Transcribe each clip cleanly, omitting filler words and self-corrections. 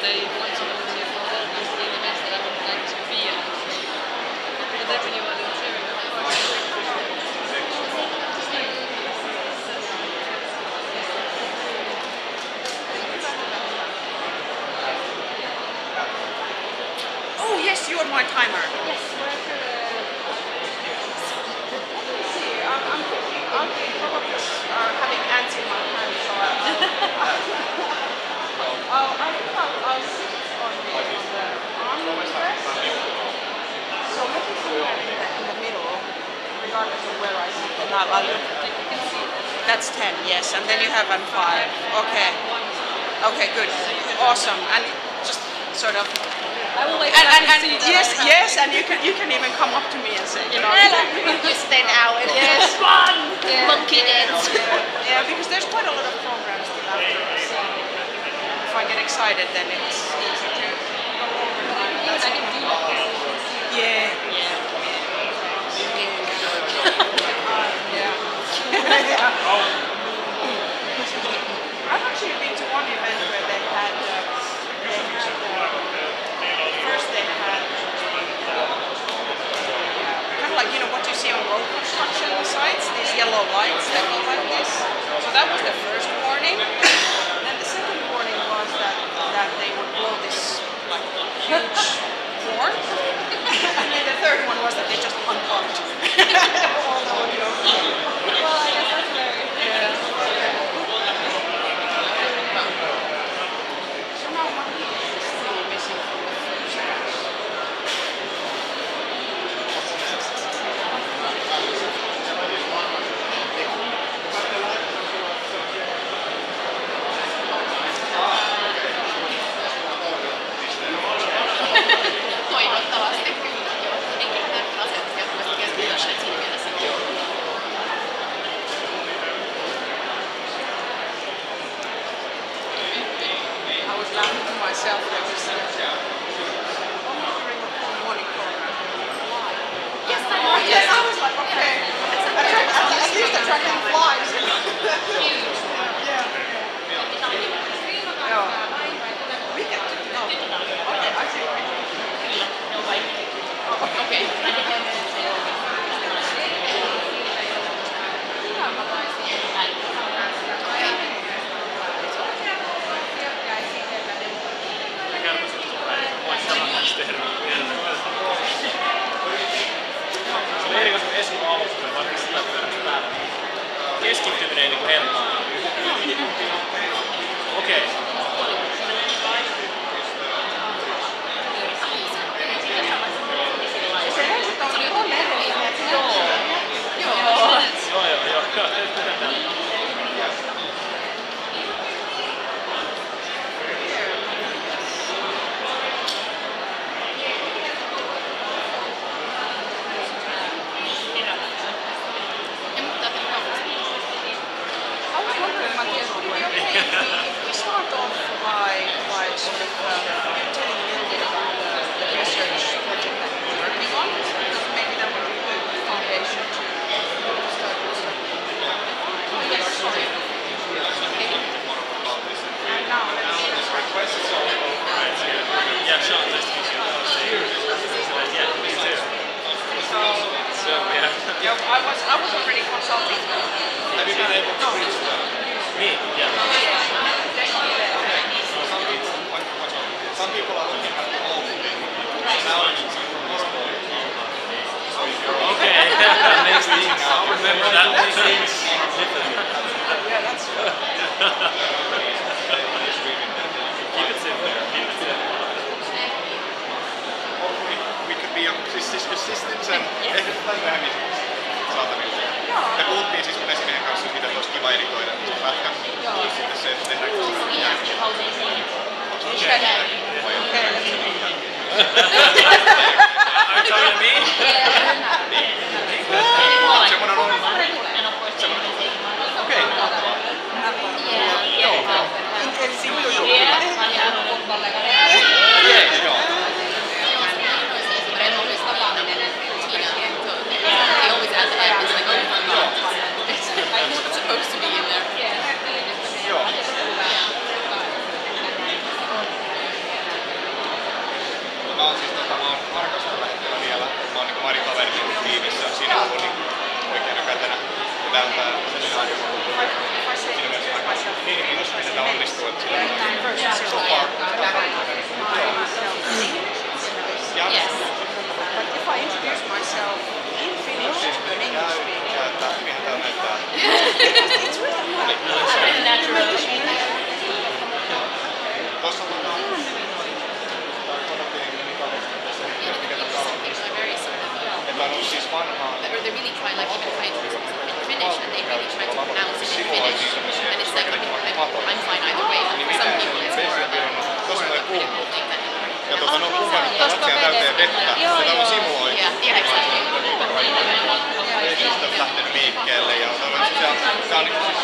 they want to go to all these big events that I would like to be at. But then when you are volunteering, of course. Oh yes, you are my timer. Yes, we're I'm probably having ants in my hand, so I'll sit on the armrest. So maybe somewhere in the middle, regardless of where I sit. And I'll look. That's 10, yes, and then you have on 5. Okay. Okay, good. Awesome. And just sort of. I will wait. And yes, and you can even come up to me and say, you know, You stay now and yes, fun Yeah. monkey dance. yeah, because there's quite a lot of programs still after us. If I get excited, then it's easy to go over. I can do that. Yeah. Yeah. I've actually been to one event where they had first they had kind of like, you know, what you see on road construction sites, these yellow lights that go like this. So that was the first warning. Then the second warning was that they would blow this like huge horn. And then the third one was that they just unplugged all the audio. Well, I guess that's very. Yeah. So now Maria is still missing from the first batch. Toivottavasti. Eikä näin asiat jatkuvasti keskittyä siinä mielessä. I was laughing to myself when you said, I'm wondering what morning program. Yes, I Oh, yes, I was like, okay. At least attracting flies. Huge. Yeah. No. We get to know. Okay, I see. Okei. Se oli erikoista Esko alussa, vaikka sillä päällä. Keskittyminen ei niinku helppoa. Okei. Se helpottaa on eri. Joo. I was wondering, Matthias, would it be okay if we start off by sort of telling a little bit about the research project that we're working on? Because maybe that would be a good foundation to start with. Oh, yes, sorry. And now let's see. Yeah, Sean, nice to meet you. Yeah, me too. So, yeah. Yeah, I was already consulting. Have you been able to reach me? Yeah. Some people are looking at the whole thing. Now it's Okay, that makes things. I'll remember that makes things different. Yeah, that's true. Keep it simple. Keep it simple. we could be systems and ehdotetaan myöhemmin saatavilla. Me puhuttiin siis mun esimiehen kanssa, mitä olisi kiva editoida pätkän. Sitten se tehdään Are you talking to me? semmoinen on. Okei. Joo. Joo. Supposed to be in there. Joo. mä oon siis mä oon Markasta tällä hetkellä vielä. Mä oon niinku Marin kaveri tiimissä. Siinä on niinku oikeana kätenä. Ja tää on tää seminaari. Siinä mielessä aika mielenkiintoista, miten tää onnistuu. Että so far. Yes. But if I introduce myself in Finnish to an English speaker, hyvinhän tää näyttää. it's really natural. Tossa on että on ollut siis vanhaa. Or they really try, like even if I introduce myself in Finnish, and they really try to pronounce it in Finnish, and it's like, I mean, I'm fine either way, but for some people it's more of a Tossa tulee critical thing than ja ne on pumpannut lattian täyteen vettä. Ja tää on simuloitu. yeah, exactly. Vesistä on lähtenyt liikkeelle ja tää on niinku siis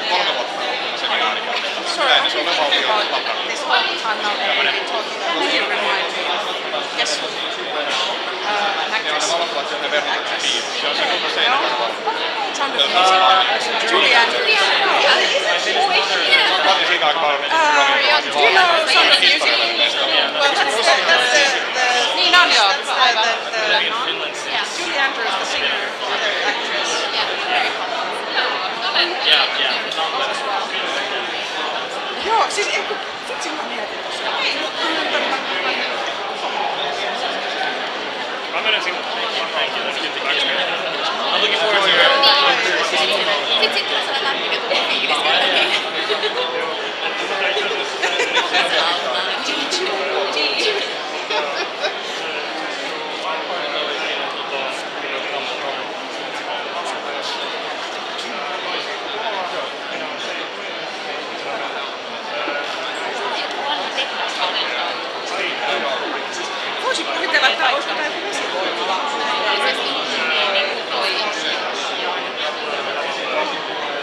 3 vuotta kun seminaari käytetään. Yleinen se on valtion takana. This whole time now that we've been talking, you remind me of yes. Ne on ne valokuvat sieltä verhotuksen piirissä. Se on se koko seinävalo. Sound of music. Julianne. Mä otin siitä aika paljon Do you know Sound of Music? Well, that's niin on joo. Julie Andrews, the singer, the actress. Joo, siis eikö vitsi mä mietin tossa. Mä menen sinne. Thank you. That's good to hear. I'm looking forward to it. Sitten tulee sellainen lämmin ja tuo fiilis jotenkin. Voisin kuvitella, että olisiko tää joku vesivoimala.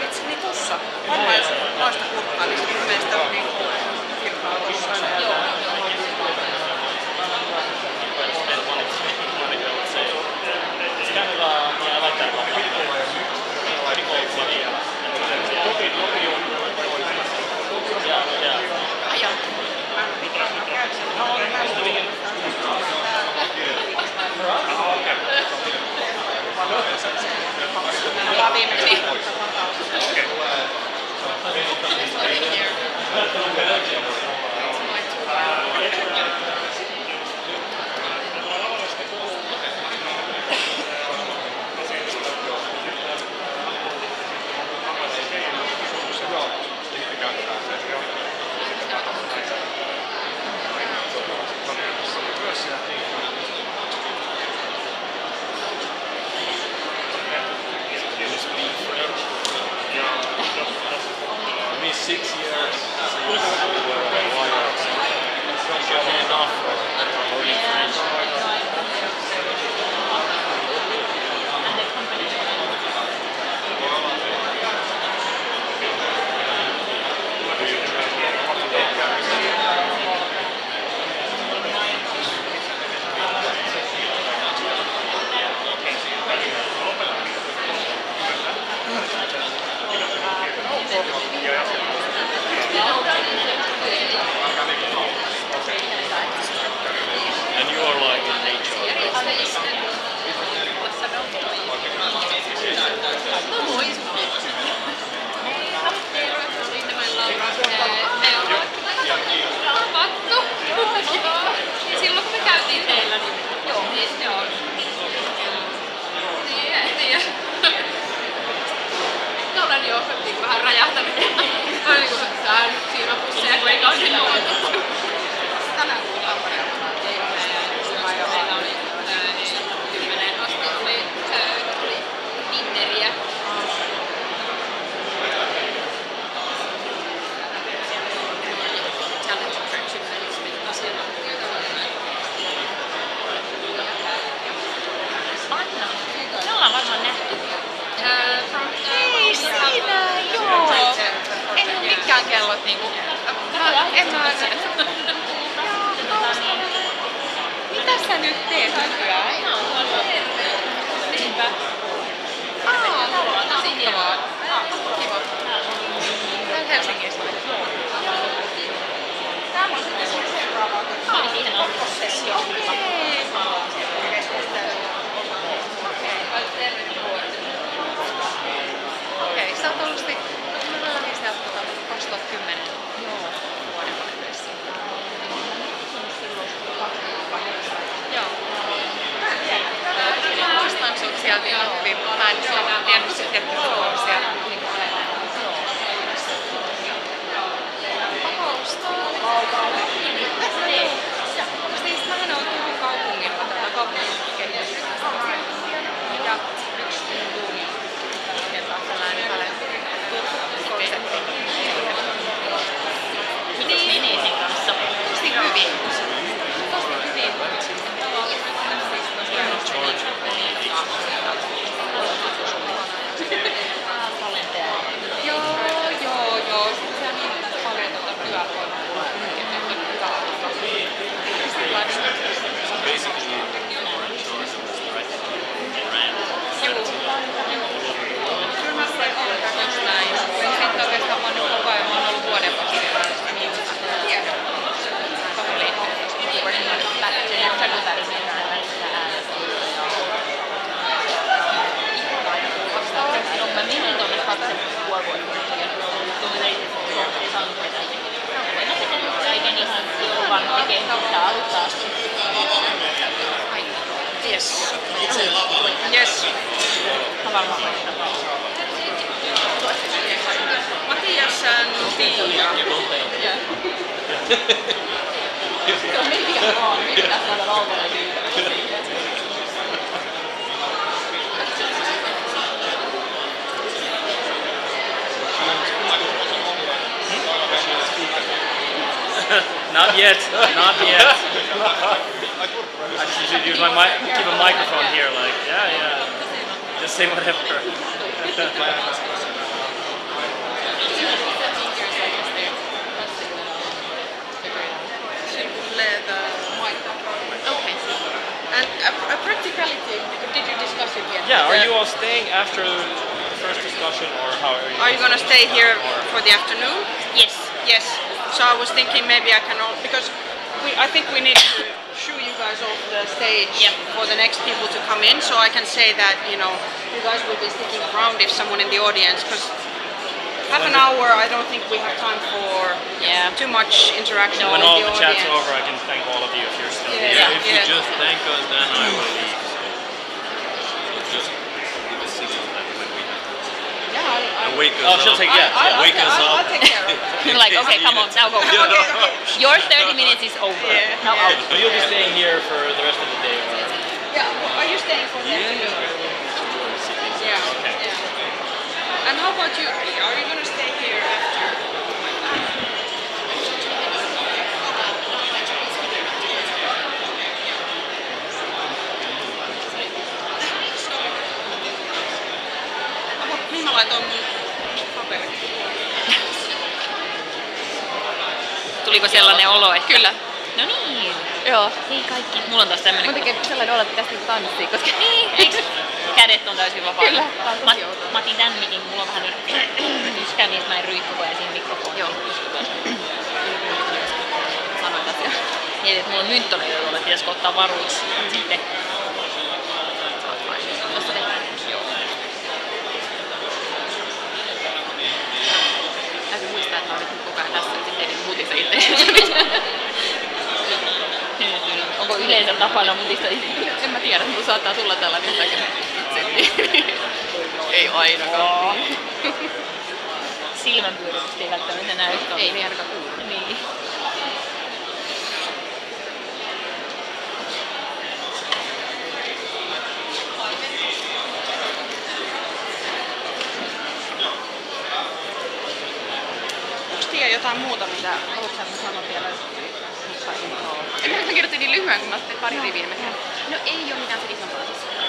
Vitsi, niin tossa. Varmaan jos noista kurkkaa, niin sitten meistä on niin firmaa tossa. Ollaan viimeksi. Me 6 years. Enough for learning French. And you are like in nature. Silloin kun me käytiin teillä, niin joo. Niin. No olen jo vähän räjähtänyt. Mä olin kuin tää nyt siinä pusseja, kun ei kausi luotettu. Tänään kuullaan paremmin. Meillä oli 10 asti oli dinneriä. Challenge perfectionismin asiantuntijoita. Anna, me ollaan varmaan nähty. Ei Siinä, joo. En ole mikään kellot niinku. En mä mitä sä nyt teet nykyään? Niinpä. Mahtavaa. Kiva. Täällä Helsingissä. Täällä on sitten Okei, sä oot ollut sitten, mä olin sieltä 2010 vuodenvaihteessa. Joo. Mä muistan sut sieltä Lappiin, mä en tiennyt sit, että sä oot siellä. Siis mähän oon hyvin kaupungin, kaupungin kehitys. Ja yksi duuni. Tällainen konsepti. Mites meni sen kanssa? Tosi hyvin. Tosi hyvin. Joo. Sitten on niin paljon työvoimaa. Sitten oikeastaan mä oon koko ajan, mä oon ollut vuoden vasta siellä. Mä menin tuonne 2,5 vuotta. Eikä niin vaan tekee sitä alusta asti. Yes. Yes. Matias and Tia. Yeah. So maybe I'm wrong. Maybe that's not at all what I do. Not yet. Not yet. I should use my keep a microphone here, like yeah. Just say whatever. Okay. And a practicality, did you discuss it yet? Yeah. Are you all staying after the first discussion, or how are you? Are you gonna stay here for the afternoon? Yes. Yes. So I was thinking maybe I can because I think we need to shoo you guys off the stage for the next people to come in, so I can say that you guys will be sticking around if someone in the audience because half an hour I don't think we have time for too much interaction When with all the the audience. chat's over, I can thank all of you if you're still here. Yeah. If you just thank us, then I will leave. So just give a signal that when we have to. Yeah, And wake us Oh, she'll up. take Wake us up. I'll take care of it. You're like, okay, come on, now go. Okay. Your 30 minutes is over. Yeah. Now out. So you'll be staying here for the rest of the day. Or... Yeah. Are you staying for the afternoon? Yeah. Okay. Yeah. And how about you? Are you gonna stay here after? Niin mä laitoin mun paperit. Tuliko sellainen olo, että... Kyllä. No niin. Joo. Hei kaikki. Mulla on taas tämmönen... Mun tekee sellainen olo, että tästä tanssia, koska... Niin, eiks? Kädet on täysin vapaana. Kyllä, tää on tosi outoa. Mä otin tän mikin, mulla on vähän niin yskää niin, että mä en ryyhky koko ajan siihen mikrofoniin. Joo. Sanoin asiaa. Mietin, että mulla on mynttoneita tuolla, että pitäisikö ottaa varuiksi sitten. Tossa tehdään. Joo. Täytyy muistaa, että mä oon nyt koko ajan tässä, että sitten ei mutista itseäni. Onko yleensä tapana mutista itseäni? En mä tiedä, mutta saattaa tulla tällainen itse. Ei ainakaan. Silmänpyöritys ei välttämättä näy. Ei ne ainakaan kuulu. Niin. Onko Tia jotain muuta, mitä haluatko sanoa vielä? Mä kirjoitin niin lyhyen, kun mä tein pari riviä. No ei oo mitään sen isompaa.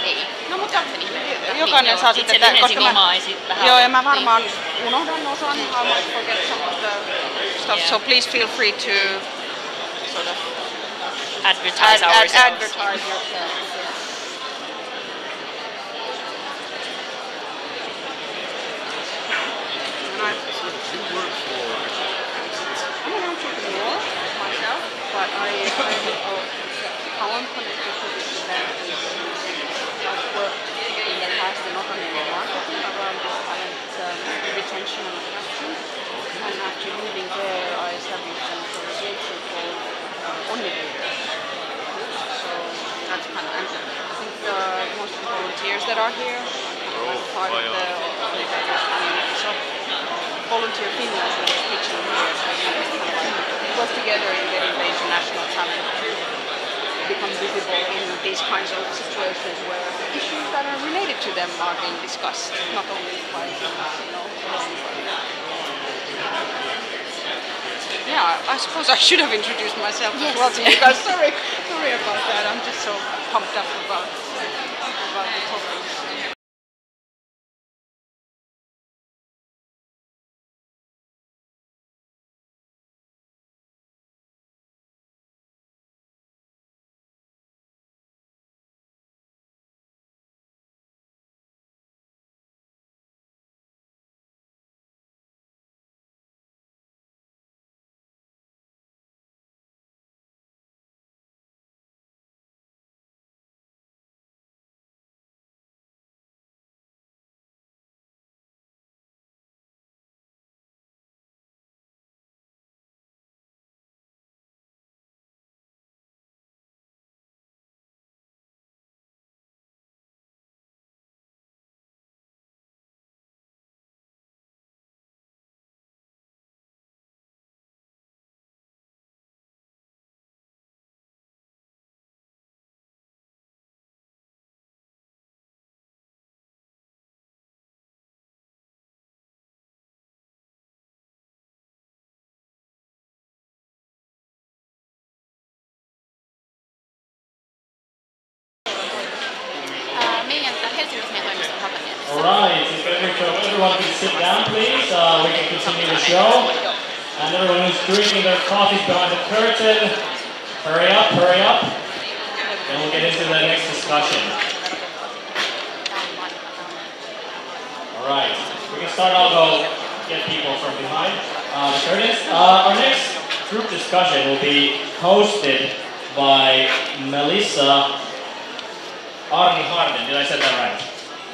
Ei. No mutta Sen ihmeellistä. jokainen saa Itse sitten, lyhensin omaa ja sit vähän... joo, ja mä varmaan unohdan osan, I might forget some of the stuff, Yeah. so please feel free to sort of Advertise ourselves. advertise yourself. And I You work for. I'm an entrepreneur myself, but how I'm connected to this event is I've worked in the past in not only in marketing around this talent retention and attraction. And after leaving there, I established an organization called Onniveijers. So that's kind of, I think most of the volunteers that are here are part of the Onniveijers community. So Volunteer Finland is pitching here, so we kind of work together in getting the international talent to become visible in these kinds of situations where issues that are related to them are being discussed, not only by Yeah, I suppose I should have introduced myself as well to you guys. Sorry about that. I'm just so pumped up about the topics. Alright, if everyone can sit down please, we can continue the show. And everyone who's drinking their coffees behind the curtain, hurry up, and we'll get into the next discussion. Alright, we can start, I'll go get people from behind the curtains. Our next group discussion will be hosted by Melissa Arni Harden. Did I say that right?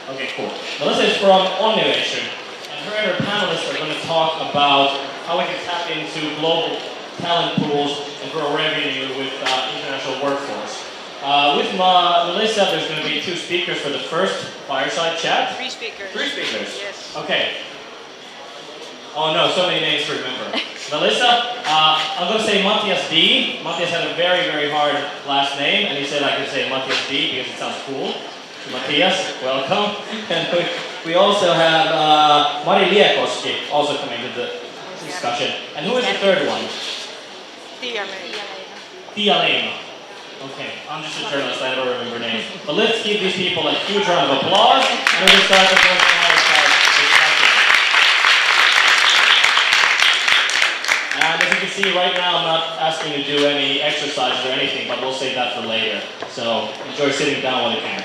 Okay, cool. Melissa is from Onniveijers, and her and her panelists are going to talk about how we can tap into global talent pools and grow revenue with international workforce. With Melissa, there's going to be 2 speakers for the first fireside chat. 3 speakers. 3 speakers? Yes. Okay. Oh no, so many names to remember. Melissa, I'm going to say Matthias D. Matthias had a very, very hard last name, and he said I could say Matthias D because it sounds cool. So Matthias, welcome. And we also have Mari Liekoski also coming to the discussion. And who is the third one? Tia-Leena. Okay, I'm just a journalist, I never remember names. But let's give these people a huge round of applause, and we'll start the first fireside discussion. And as you can see right now, I'm not asking you to do any exercises or anything, but we'll save that for later. So enjoy sitting down when you can.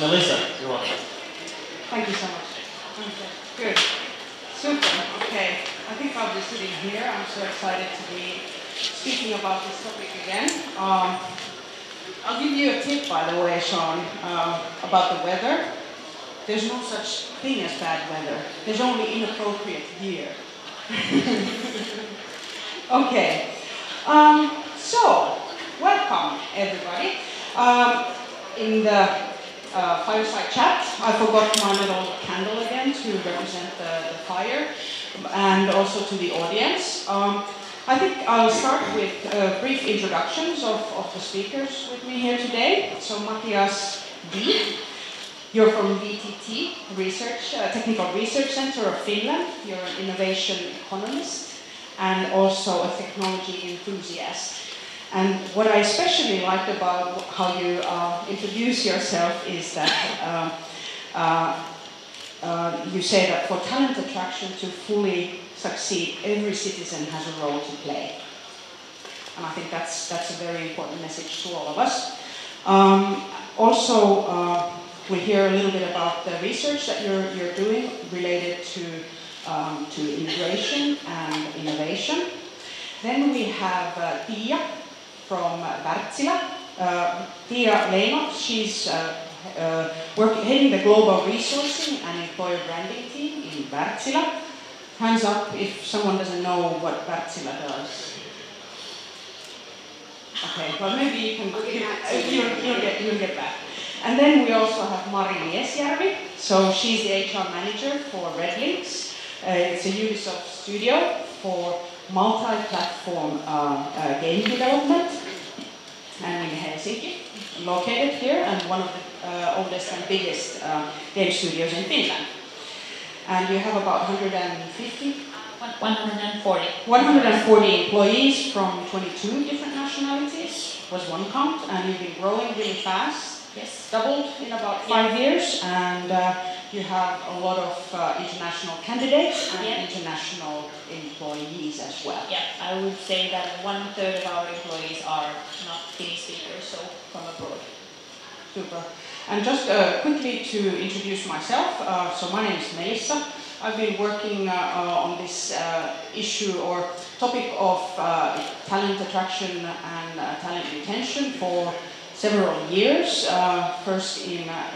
Melissa, you're welcome. Thank you so much. Okay. Good. Super. Okay. I think I'll be sitting here. I'm so excited to be speaking about this topic again. I'll give you a tip, by the way, Sean, about the weather. There's no such thing as bad weather. There's only inappropriate gear. Okay. So, welcome, everybody. In the fireside chat, I forgot my little candle again to represent the fire, and also to the audience. I think I'll start with brief introductions of the speakers with me here today. So Matthias D. You're from VTT, Technical Research Center of Finland. You're an innovation economist and also a technology enthusiast. And what I especially liked about how you introduce yourself is that you say that for talent attraction to fully succeed, every citizen has a role to play. And I think that's a very important message to all of us. Also, we'll hear a little bit about the research that you're doing related to immigration and innovation. Then we have Tia from Wärtsilä. Tia Leino, she's heading the global resourcing and employer branding team in Wärtsilä. Hands up if someone doesn't know what Wärtsilä does. Okay, well maybe you can you'll get back. And then we also have Mari Liesjärvi. So she's the HR manager for Redlinks. It's a Ubisoft studio for multi-platform game development. And in Helsinki, located here, and one of the oldest and biggest game studios in Finland. And you have about 140 employees from 22 different nationalities, was one count, and you've been growing really fast. Yes, doubled in about 5 years, and you have a lot of international candidates and international employees as well. Yeah, I would say that 1/3 of our employees are not Finnish speakers, so from abroad. Super. And just quickly to introduce myself, so my name is Melissa. I've been working on this issue or topic of talent attraction and talent retention for several years. First in a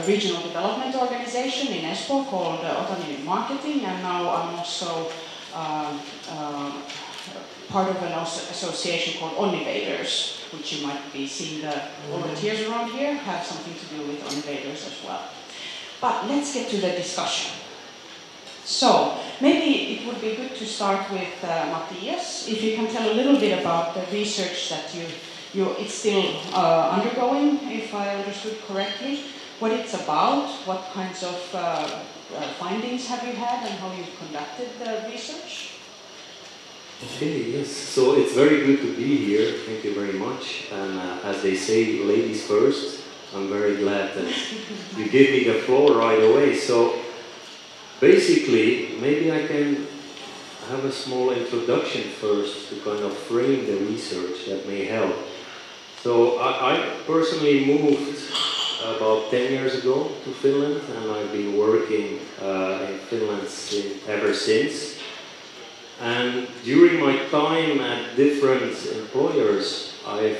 regional development organization in Espoo called Otaniemi Marketing, and now I'm also part of an association called Onnivaders, which you might be seeing the volunteers around here have something to do with Onnivaders as well. But let's get to the discussion. So, maybe it would be good to start with Matthias. If you can tell a little bit about the research that it's still undergoing, if I understood correctly, what it's about, what kinds of findings have you had, and how you've conducted the research? Okay, yes. So it's very good to be here. Thank you very much. And as they say, ladies first. I'm very glad that you gave me the floor right away. So basically, maybe I can have a small introduction first to kind of frame the research that may help. So I personally moved about 10 years ago to Finland, and I've been working in Finland ever since. And during my time at different employers, I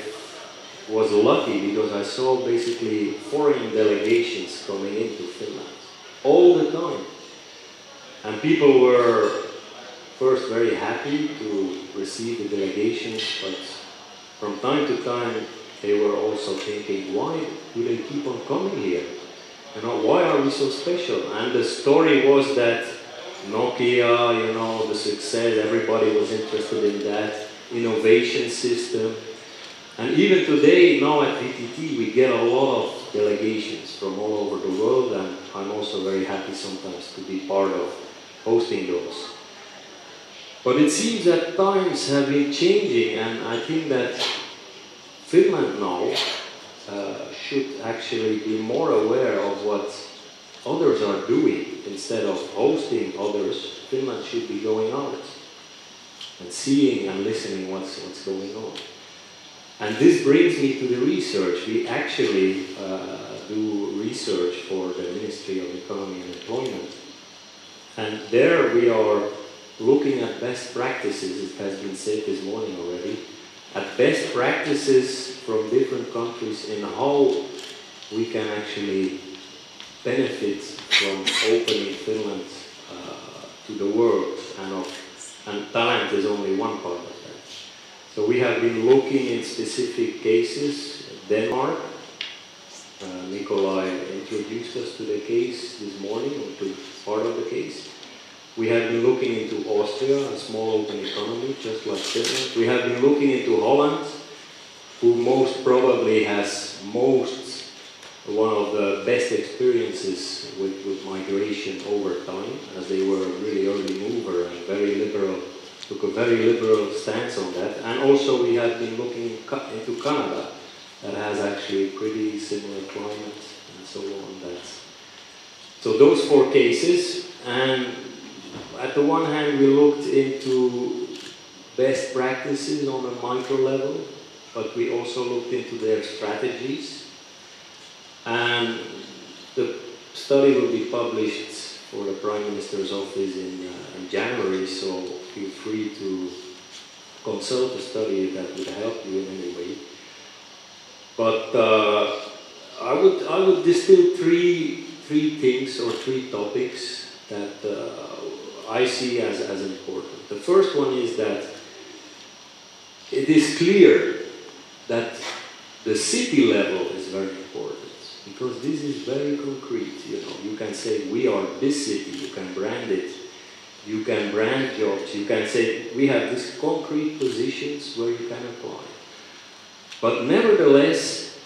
was lucky because I saw basically foreign delegations coming into Finland all the time. And people were first very happy to receive the delegations, but from time to time they were also thinking, why do they keep on coming here? You know, why are we so special? And the story was that Nokia, you know, the success, everybody was interested in that innovation system. And even today, now at VTT, we get a lot of delegations from all over the world, and I'm also very happy sometimes to be part of hosting those. But it seems that times have been changing, and I think that Finland now should actually be more aware of what others are doing. Instead of hosting others, Finland should be going out and seeing and listening what's going on. And this brings me to the research. We actually do research for the Ministry of Economy and Employment. And there we are looking at best practices, it has been said this morning already, at best practices from different countries in how we can actually benefit from opening Finland to the world, and talent is only one part of that. So we have been looking in specific cases. Denmark, Nikolai introduced us to the case this morning, or to part of the case. We have been looking into Austria, a small open economy, just like Finland. We have been looking into Holland, who most probably has one of the best experiences with migration over time, as they were a really early mover and very liberal, took a very liberal stance on that. And also we have been looking into Canada, that has actually a pretty similar climate and so on. So those 4 cases, and at the one hand we looked into best practices on a micro level, but we also looked into their strategies. And the study will be published for the Prime Minister's office in January, so feel free to consult a study that would help you in any way. But I would distill three things or three topics that I see as important. The first one is that it is clear that the city level is very important, because this is very concrete. You can say we are this city, you can brand it, you can brand jobs, you can say we have these concrete positions where you can apply. But nevertheless,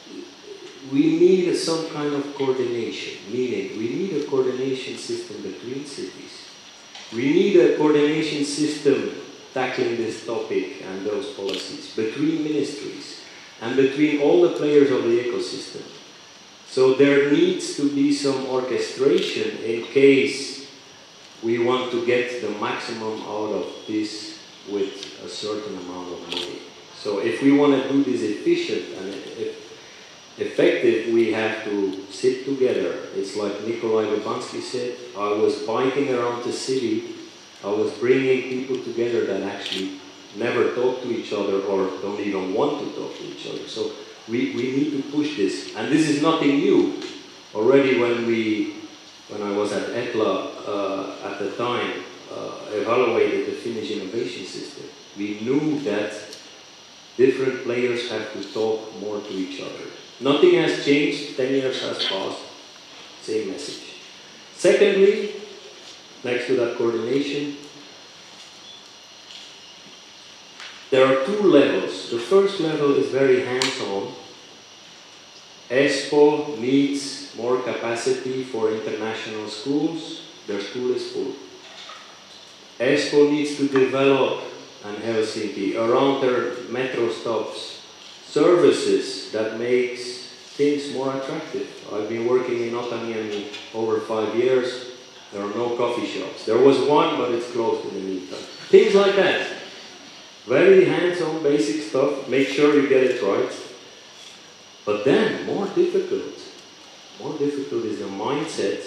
we need some kind of coordination, meaning we need a coordination system between cities. We need a coordination system tackling this topic and those policies between ministries and between all the players of the ecosystem. So there needs to be some orchestration in case we want to get the maximum out of this with a certain amount of money. So if we want to do this efficient and effective, we have to sit together. It's like Nikolai Lubansky said, I was biking around the city, I was bringing people together that actually never talk to each other or don't even want to talk to each other. So we need to push this. And this is nothing new. Already when I was at ETLA at the time, evaluated the Finnish innovation system, we knew that different players have to talk more to each other. Nothing has changed, 10 years has passed, same message. Secondly, next to that coordination, there are two levels. The first level is very hands-on. ESPO needs more capacity for international schools. Their school is full. ESPO needs to develop, and Helsinki, around their metro stops, services that makes things more attractive. I've been working in Otaniemi over 5 years. There are no coffee shops. There was one, but it's closed in the meantime. Things like that. Very hands-on, basic stuff. Make sure you get it right. But then, more difficult is the mindset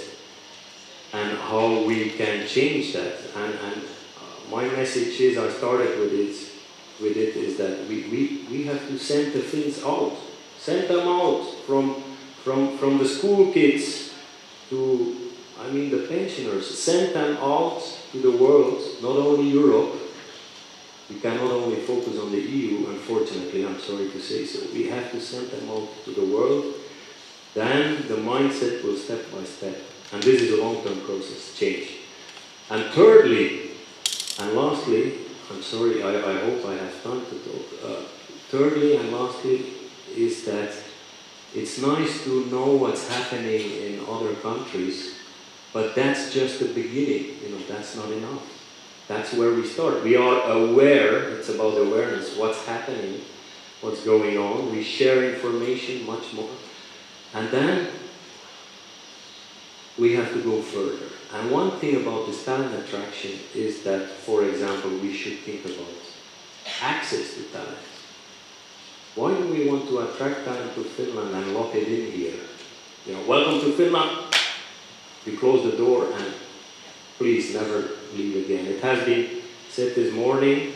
and how we can change that. And my message is, I started with it is that we have to send the Finns out. Send them out from the school kids to, the pensioners. Send them out to the world, not only Europe. We cannot only focus on the EU, unfortunately, I'm sorry to say so. We have to send them out to the world. Then the mindset will step by step. And this is a long-term process, change. And thirdly, and lastly, I'm sorry, I hope I have time to talk. Thirdly and lastly is that it's nice to know what's happening in other countries, but that's just the beginning, that's not enough. That's where we start. We are aware, it's about awareness, what's happening, what's going on. We share information much more. And then we have to go further. And one thing about this talent attraction is that, for example, we should think about access to talent. Why do we want to attract talent to Finland and lock it in here? Welcome to Finland. You close the door and please never leave again. It has been said this morning,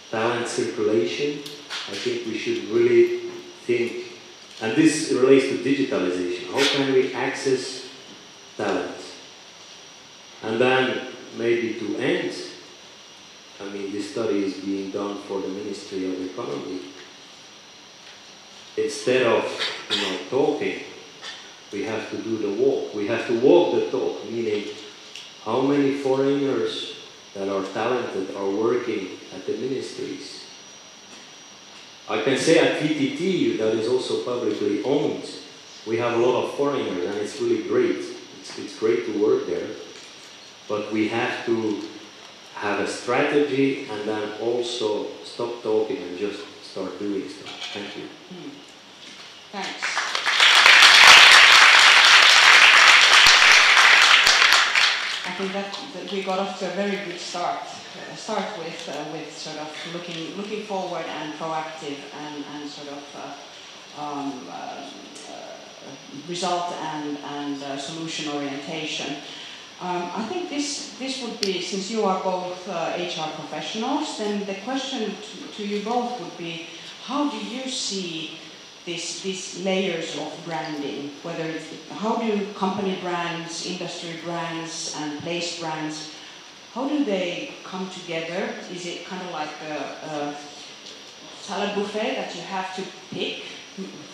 talent circulation. I think we should really think, and this relates to digitalization. How can we access talent? And then maybe to end, this study is being done for the Ministry of Economy. Instead of talking, we have to do the walk. We have to walk the talk, meaning how many foreigners that are talented are working at the ministries. I can say at VTT, that is also publicly owned, we have a lot of foreigners and it's really great. It's great to work there. But we have to have a strategy and then also stop talking and just start doing stuff. Thank you. Thanks. I think that we got off to a very good start. Start with sort of looking forward and proactive and sort of result and solution orientation. I think this would be, since you are both HR professionals, then the question to you both would be, how do you see these layers of branding? Whether it's, how do company brands, industry brands, and place brands, how do they come together? Is it kind of like a salad buffet that you have to pick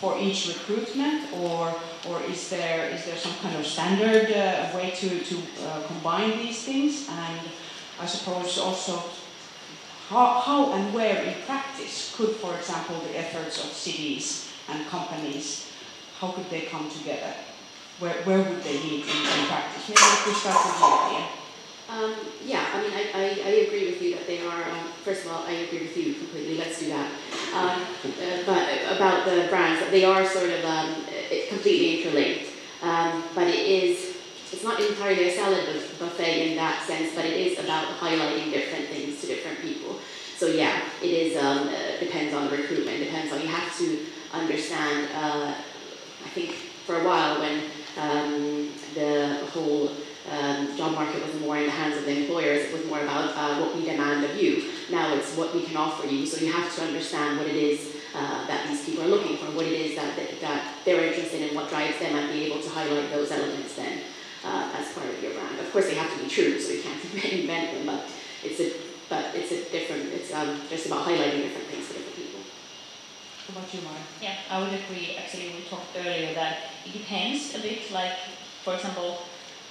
for each recruitment, or is there some kind of standard way to combine these things? And I suppose also how and where in practice could, for example, the efforts of cities and companies, how could they come together? Where would they meet in practice? Maybe if we start with you, Pia. Yeah, I mean, I agree with you that they are, first of all, I agree with you completely, let's do that. But about the brands, they are sort of completely interlinked. But it's not entirely a salad buffet in that sense, but it is about highlighting different things to different people. So yeah, it is, depends on the recruitment, depends on, you have to understand, I think for a while when the whole job market was more in the hands of the employers, it was more about what we demand of you. Now it's what we can offer you. So you have to understand what it is that these people are looking for, what it is that they're interested in, what drives them, and be able to highlight those elements then as part of your brand. Of course, they have to be true, so you can't invent them, but it's just about highlighting different things for different people. What about you, Mara? Yeah, I would agree. Actually, we talked earlier that it depends a bit. Like, for example,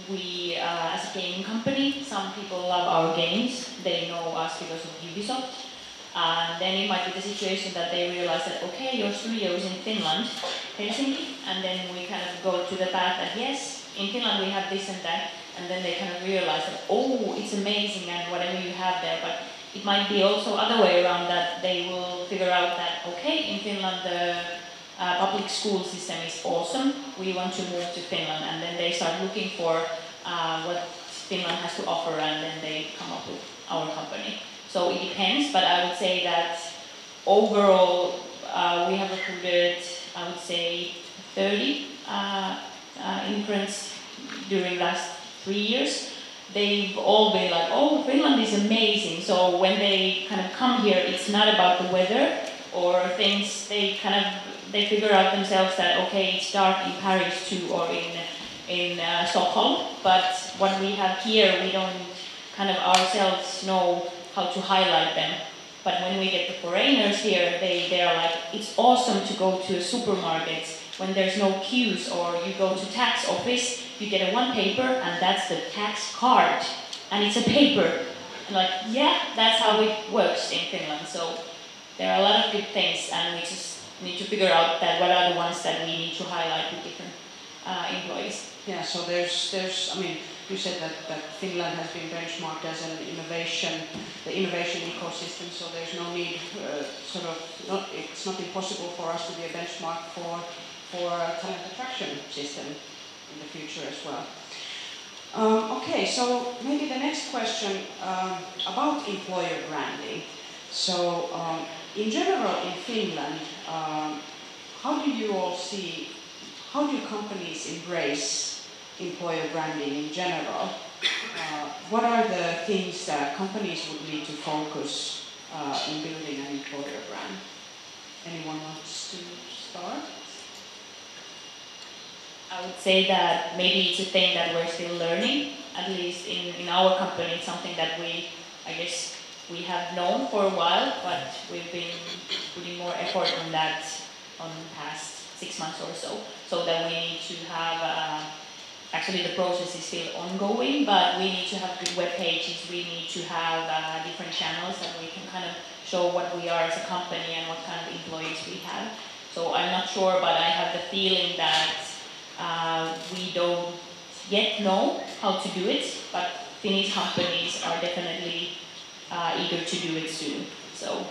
we, as a gaming company, some people love our games. They know us because of Ubisoft. And then it might be the situation that they realize that, okay, your studio is in Finland, Helsinki, and then we kind of go to the path that, yes, in Finland we have this and that, and then they kind of realize that, oh, it's amazing and whatever you have there, but it might be also other way around, that they will figure out that, okay, in Finland the public school system is awesome, we want to move to Finland, and then they start looking for what Finland has to offer, and then they come up with our company. So it depends, but I would say that overall we have recruited, I would say, 30 immigrants during last 3 years. They've all been like, oh, Finland is amazing. So when they kind of come here, it's not about the weather or things. They figure out themselves that, okay, it's dark in Paris too, or in Stockholm. But what we have here, we don't kind of ourselves know how to highlight them. But when we get the foreigners here, they are like, it's awesome to go to a supermarket when there's no queues, or you go to tax office, you get a one paper, and that's the tax card, and it's a paper. And like, yeah, that's how it works in Finland. So there are a lot of good things, and we just need to figure out that what are the ones that we need to highlight with different employees. Yeah, so there's, I mean, you said that Finland has been benchmarked as an innovation ecosystem, so there's no need, it's not impossible for us to be a benchmark for a talent attraction system in the future as well. Okay, so maybe the next question about employer branding. So in general in Finland, how do you all see, how do companies embrace employer branding in general? What are the things that companies would need to focus in building an employer brand? Anyone wants to start? I would say that maybe it's a thing that we're still learning, at least in our company. It's something that we have known for a while, but we've been putting more effort on that on the past 6 months or so, so that we need to have, actually the process is still ongoing, but we need to have good web pages, we need to have different channels that we can kind of show what we are as a company and what kind of employees we have. So I'm not sure, but I have the feeling that we don't yet know how to do it, but Finnish companies are definitely eager to do it soon. So,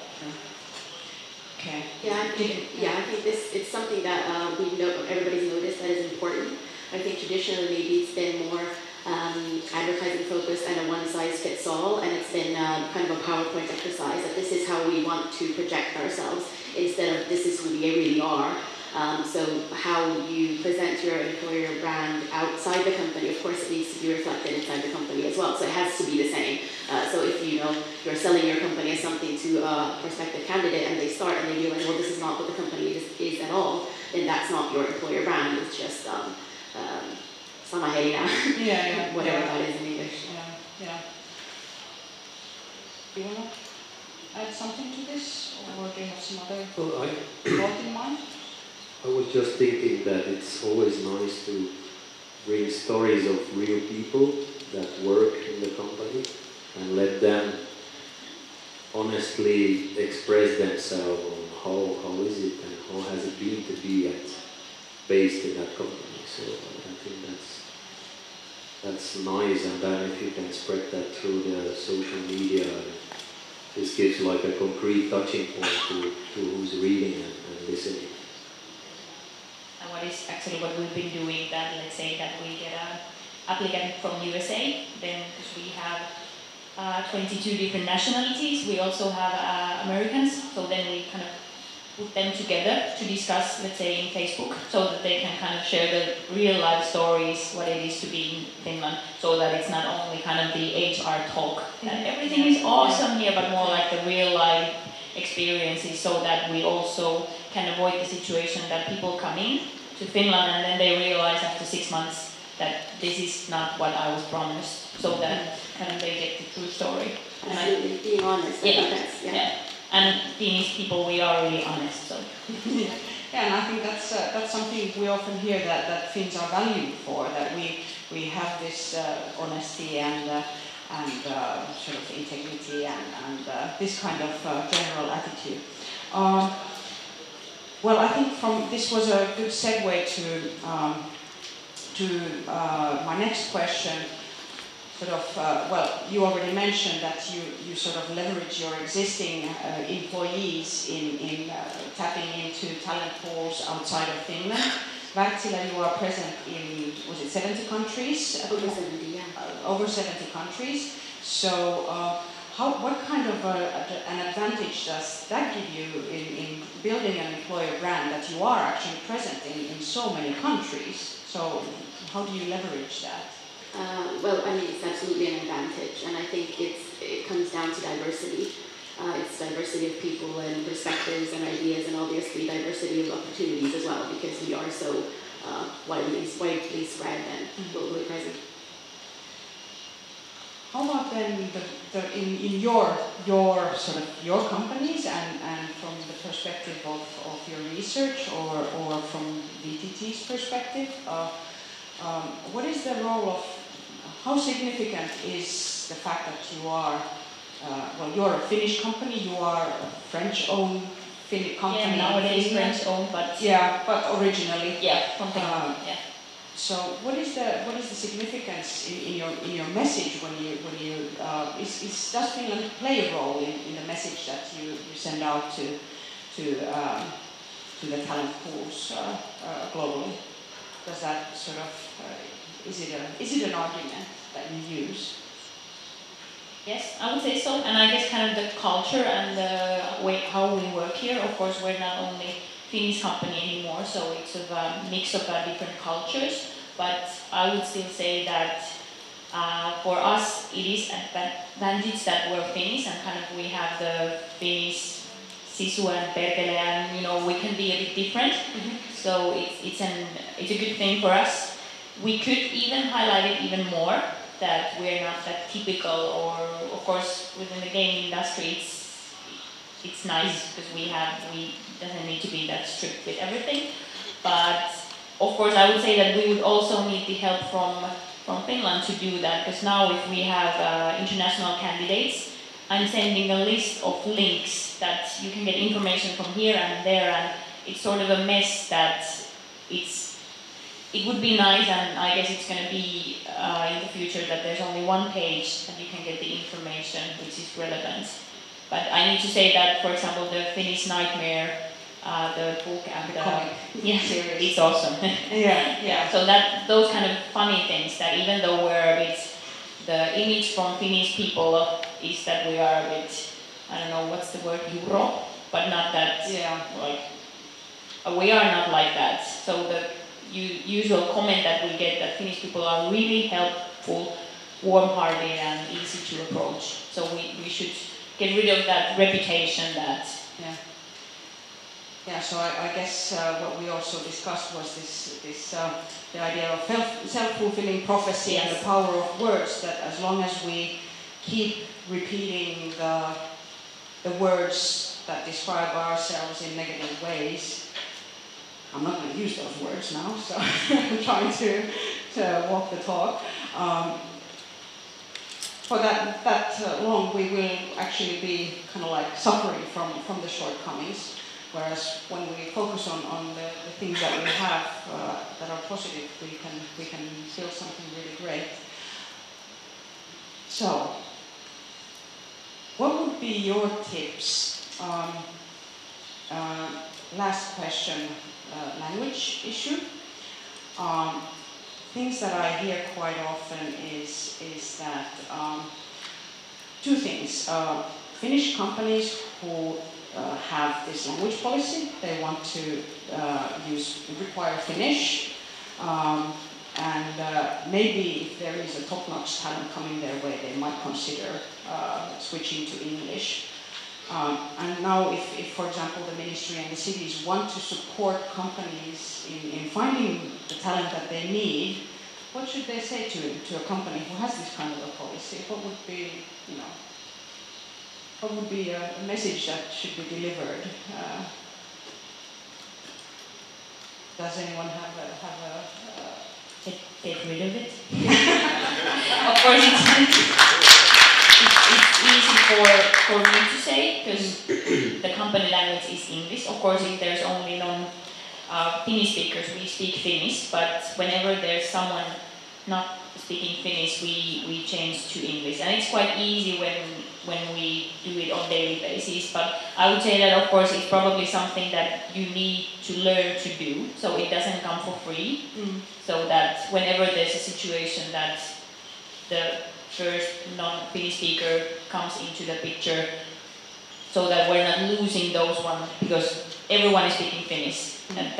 okay. I think it's something that we know, everybody's noticed that is important. I think traditionally maybe it's been more advertising focused and a one-size-fits-all, and it's been kind of a PowerPoint exercise that this is how we want to project ourselves instead of this is who we really are. So how you present your employer brand outside the company, of course, it needs to be reflected inside the company as well. So it has to be the same. So if you're selling your company as something to a prospective candidate and they start and they realize, well, this is not what the company is at all, then that's not your employer brand. It's just samahelina, whatever that is in English. Yeah. Do you want to add something to this, or do you have some other thought in mind? I was just thinking that it's always nice to bring stories of real people that work in the company and let them honestly express themselves on how is it and how has it been to be based in that company. So I think that's nice, and then if you can spread that through the social media, this gives like a concrete touching point to who's reading and listening. And what is actually what we've been doing, that let's say that we get an applicant from USA, then because we have 22 different nationalities, we also have Americans, so then we kind of put them together to discuss, let's say, in Facebook, so that they can kind of share the real life stories, what it is to be in Finland, so that it's not only kind of the HR talk, that everything is awesome here, but more like the real life experiences, so that we also can avoid the situation that people come in to Finland and then they realize after 6 months that this is not what I was promised, so that kind of they get the true story. And being honest, yeah. And Finnish people, we are really honest. So. And I think that's something we often hear that Finns are valued for, that we have this honesty and sort of integrity and this kind of general attitude. Well, I think this was a good segue to my next question. Sort of, you already mentioned that you sort of leverage your existing employees in tapping into talent pools outside of Finland. Wärtsilä, you are present in, was it 70 countries? Over 70, yeah. Over 70 countries. So, what kind of an advantage does that give you in building an employer brand, that you are actually present in so many countries? So, how do you leverage that? Well, I mean, it's absolutely an advantage, and I think it comes down to diversity. It's diversity of people and perspectives and ideas, and obviously diversity of opportunities as well, because we are so widely spread and globally present. How about then in your sort of your companies and from the perspective of your research or from VTT's perspective, what is the role of, how significant is the fact that you are, you're a Finnish company, you are a French-owned company. Yeah, nowadays French-owned, but... Yeah, but originally. Yeah, from Finland, yeah. So what is the significance in your message when you does Finland play a role in the message that you send out to the talent pools globally? Does that sort of is it an argument that you use? Yes, I would say so, and I guess kind of the culture and the way how we work here. Of course, we're not only Finnish company anymore, so it's a mix of different cultures. But I would still say that for us, it is an advantage that we're Finnish and kind of we have the Finnish sisu and perkele, and we can be a bit different. So it's a good thing for us. We could even highlight it even more, that we're not that typical, or of course within the gaming industry it's nice because we doesn't need to be that strict with everything. But of course I would say that we would also need the help from Finland to do that, because now if we have international candidates, I'm sending a list of links that you can get information from here and there, and it's sort of a mess that it would be nice, and I guess it's going to be in the future that there's only one page that you can get the information which is relevant. But I need to say that, for example, the Finnish Nightmare, the book and the series, it's awesome. Yeah. So that those kind of funny things, that even though we're a bit, the image from Finnish people is that we are a bit, I don't know what's the word, Euro, but not that like we are not like that. So the usual comment that we get that Finnish people are really helpful, warm-hearted and easy to approach. So we should get rid of that reputation that... Yeah, so I guess what we also discussed was the idea of self-fulfilling prophecy and the power of words, that as long as we keep repeating the words that describe ourselves in negative ways, I'm not going to use those words now, so I'm trying to walk the talk. For that long, we will actually be kind of like suffering from the shortcomings. Whereas when we focus on the things that we have that are positive, we can build something really great. So, what would be your tips? Last question, language issue. Things that I hear quite often is that two things. Finnish companies who have this language policy, they want to require Finnish, and maybe if there is a top-notch talent coming their way, they might consider switching to English. And now if, for example, the ministry and the cities want to support companies in finding the talent that they need, what should they say to a company who has this kind of a policy? What would be, what would be a message that should be delivered? Does anyone have a get rid of it? Of course, it's easy for me to say because the company language is English. Of course, if there's only Finnish speakers, we speak Finnish. But whenever there's someone not speaking Finnish, we change to English, and it's quite easy when we do it on a daily basis. But I would say that of course it's probably something that you need to learn to do, so it doesn't come for free. So that whenever there's a situation that the first non-Finnish speaker comes into the picture, so that we're not losing those ones because everyone is speaking Finnish. And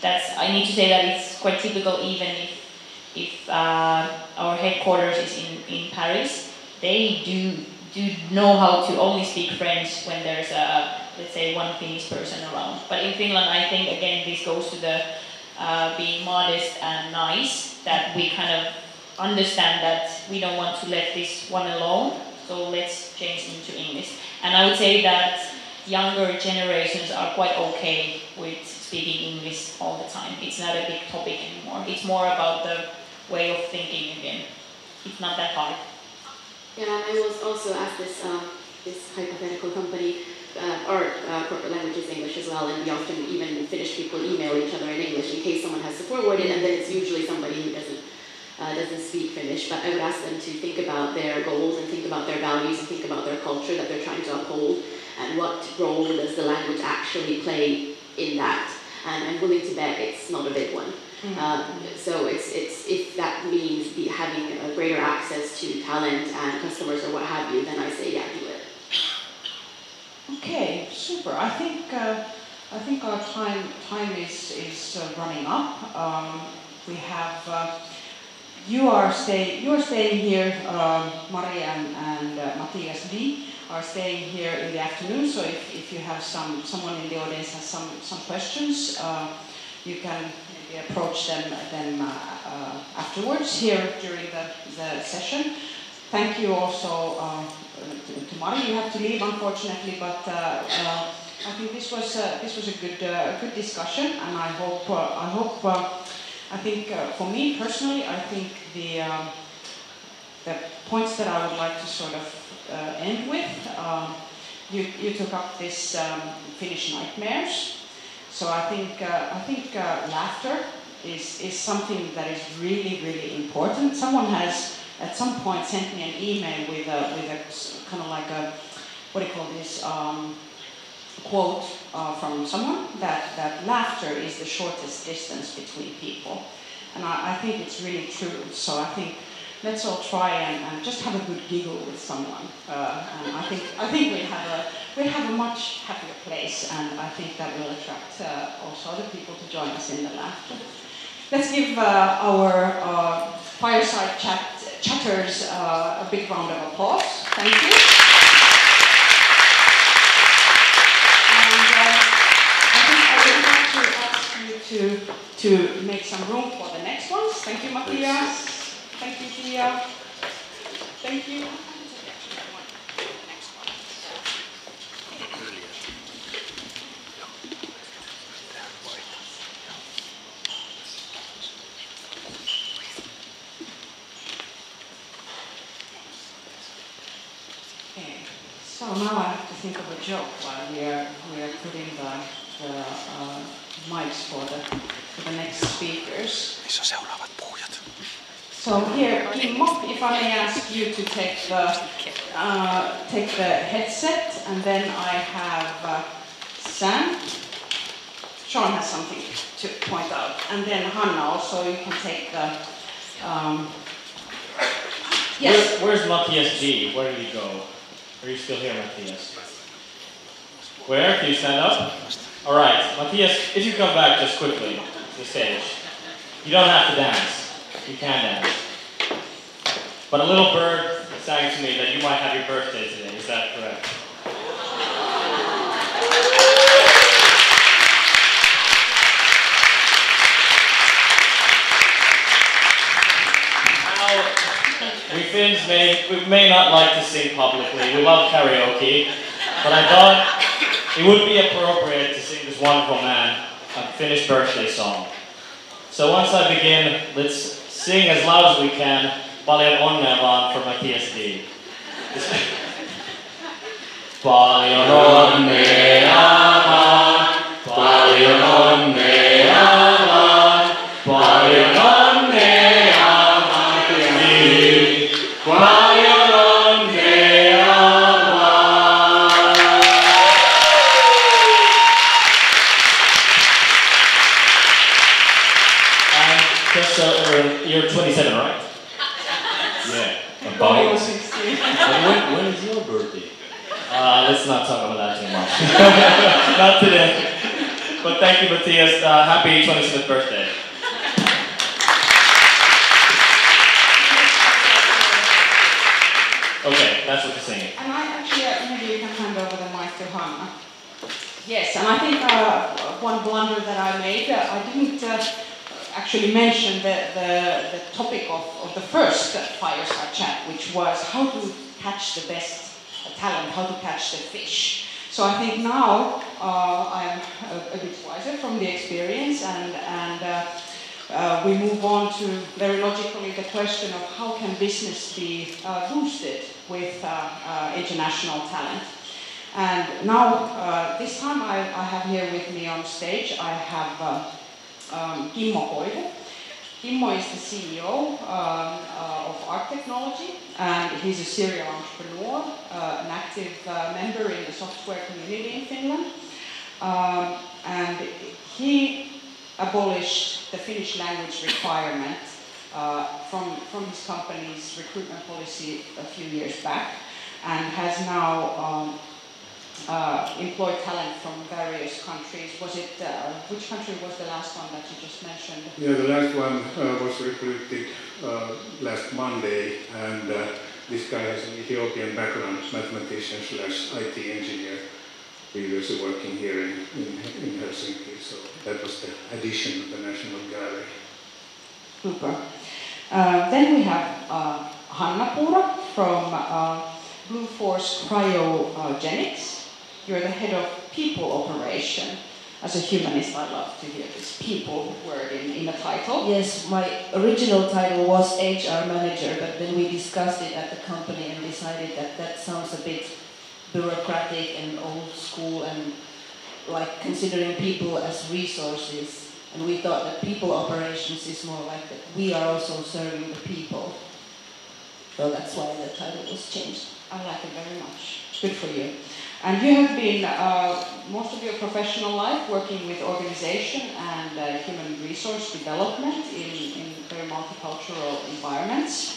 that's I need to say that it's quite typical even if our headquarters is in Paris. They do know how to only speak French when there's let's say one Finnish person around. But in Finland, I think again this goes to the being modest and nice, that we kind of understand that we don't want to let this one alone, so let's change into English. And I would say that younger generations are quite okay with speaking English all the time. It's not a big topic anymore. It's more about the way of thinking again. It's not that hard. Yeah, I was also asked this hypothetical company, our corporate language is English as well, and we often even Finnish people email each other in English in case someone has to forward it, and then it's usually somebody who doesn't speak Finnish. But I would ask them to think about their goals and think about their values and think about their culture that they're trying to uphold, and what role does the language actually play in that. And I'm willing to bet it's not a big one. So it's if that means having a greater access to talent and customers or what have you, then I say yeah, do it. Okay, super. I think our time is running up. We have you are staying here. Mari and Matthias D are staying here in the afternoon. So if you have someone in the audience has some questions, you can maybe approach them afterwards here during the session. Thank you also to Mari. You have to leave, unfortunately, but I think this was a good discussion, and I think for me personally, I think the points that I would like to sort of end with. You took up this Finnish nightmares. So I think laughter is something that is really, really important. Someone has at some point sent me an email with a kind of like a, what do you call this, quote from someone that laughter is the shortest distance between people. And I think it's really true. So I think let's all try and just have a good giggle with someone. And I think we'll have a much happier place, and I think that will attract also other people to join us in the laughter. Let's give our fireside chatters a big round of applause. Thank you. And I think I would like to ask you to make some room for the next ones. Thank you, Matthias. Thank you, Pia. Thank you. So now I have to think of a joke while we are putting the mics for the next speakers. So here, Kimmo, if I may ask you to take the headset, and then I have Sam. Sean has something to point out, and then Hanna also. You can take the. Yes. Where's Matthias G? Where did he go? Are you still here, Matthias? Where? Can you stand up? Alright, Matthias, if you come back just quickly to the stage. You don't have to dance. You can dance. But a little bird sang to me that you might have your birthday today. Is that correct? We Finns may not like to sing publicly. We love karaoke, but I thought it would be appropriate to sing this wonderful man a Finnish birthday song. So once I begin, let's sing as loud as we can. Paljon onnea vaan for Matthias D. Paljon onnea vaan, paljon onnea vaan, paljon onnea vaan, paljon onnea vaan. And just so you're 27, right? Yeah. About. When is your birthday? Let's not talk about that too much. Not today. But thank you, Matthias. Happy 27th birthday. Okay, that's what you're singing. And I actually, maybe you can hand over the mic to Hanna. Yes, and I think one blunder that I made, I didn't actually mention the topic of the first fireside chat, which was how to catch the best talent, how to catch the fish. So I think now I'm a bit wiser from the experience, and we move on to very logically the question of how can business be boosted with international talent. And now, this time I have here with me on stage, I have Kimmo Koivu. Kimmo is the CEO of Arc Technology, and he's a serial entrepreneur, an active member in the software community in Finland. And he abolished the Finnish language requirement from his company's recruitment policy a few years back, and has now employed talent from various countries. Was it, which country was the last one that you just mentioned? Yeah, the last one was recruited last Monday, and this guy has an Ethiopian background, mathematician / IT engineer, previously working here in Helsinki. So that was the addition of the National Gallery. Super. Then we have Hanna Puura from Blue Force Cryogenics. You're the head of people operation. As a humanist, I love to hear this people word in the title. Yes, my original title was HR manager, but then we discussed it at the company and decided that that sounds a bit bureaucratic and old school and like considering people as resources. And we thought that people operations is more like that we are also serving the people. So that's why the title was changed. I like it very much. Good for you. And you have been most of your professional life working with organization and human resource development in very multicultural environments.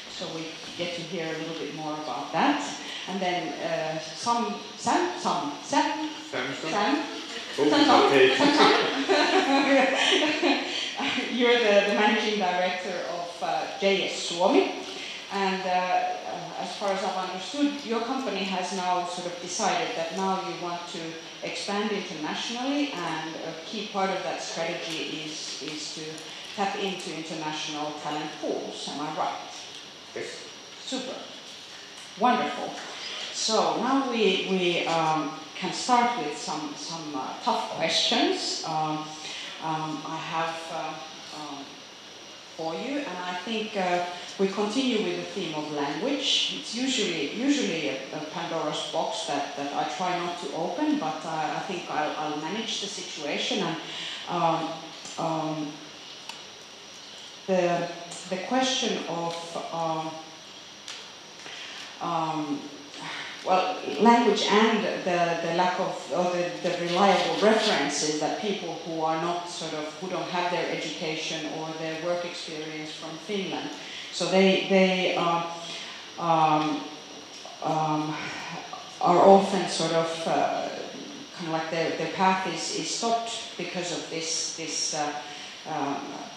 So we get to hear a little bit more about that. and then Sam. Oh, okay. You're the managing director of JS Suomi, and as far as I've understood, your company has now sort of decided that now you want to expand internationally, and a key part of that strategy is to tap into international talent pools. Am I right? Yes. Super. Wonderful. So now we can start with some tough questions. I have for you, and I think we continue with the theme of language. It's usually a Pandora's box that I try not to open, but I think I'll manage the situation. And the question of well, language and the lack of, or the reliable references that people who are not sort of, who don't have their education or their work experience from Finland, so they are often sort of kind of like their path is stopped because of this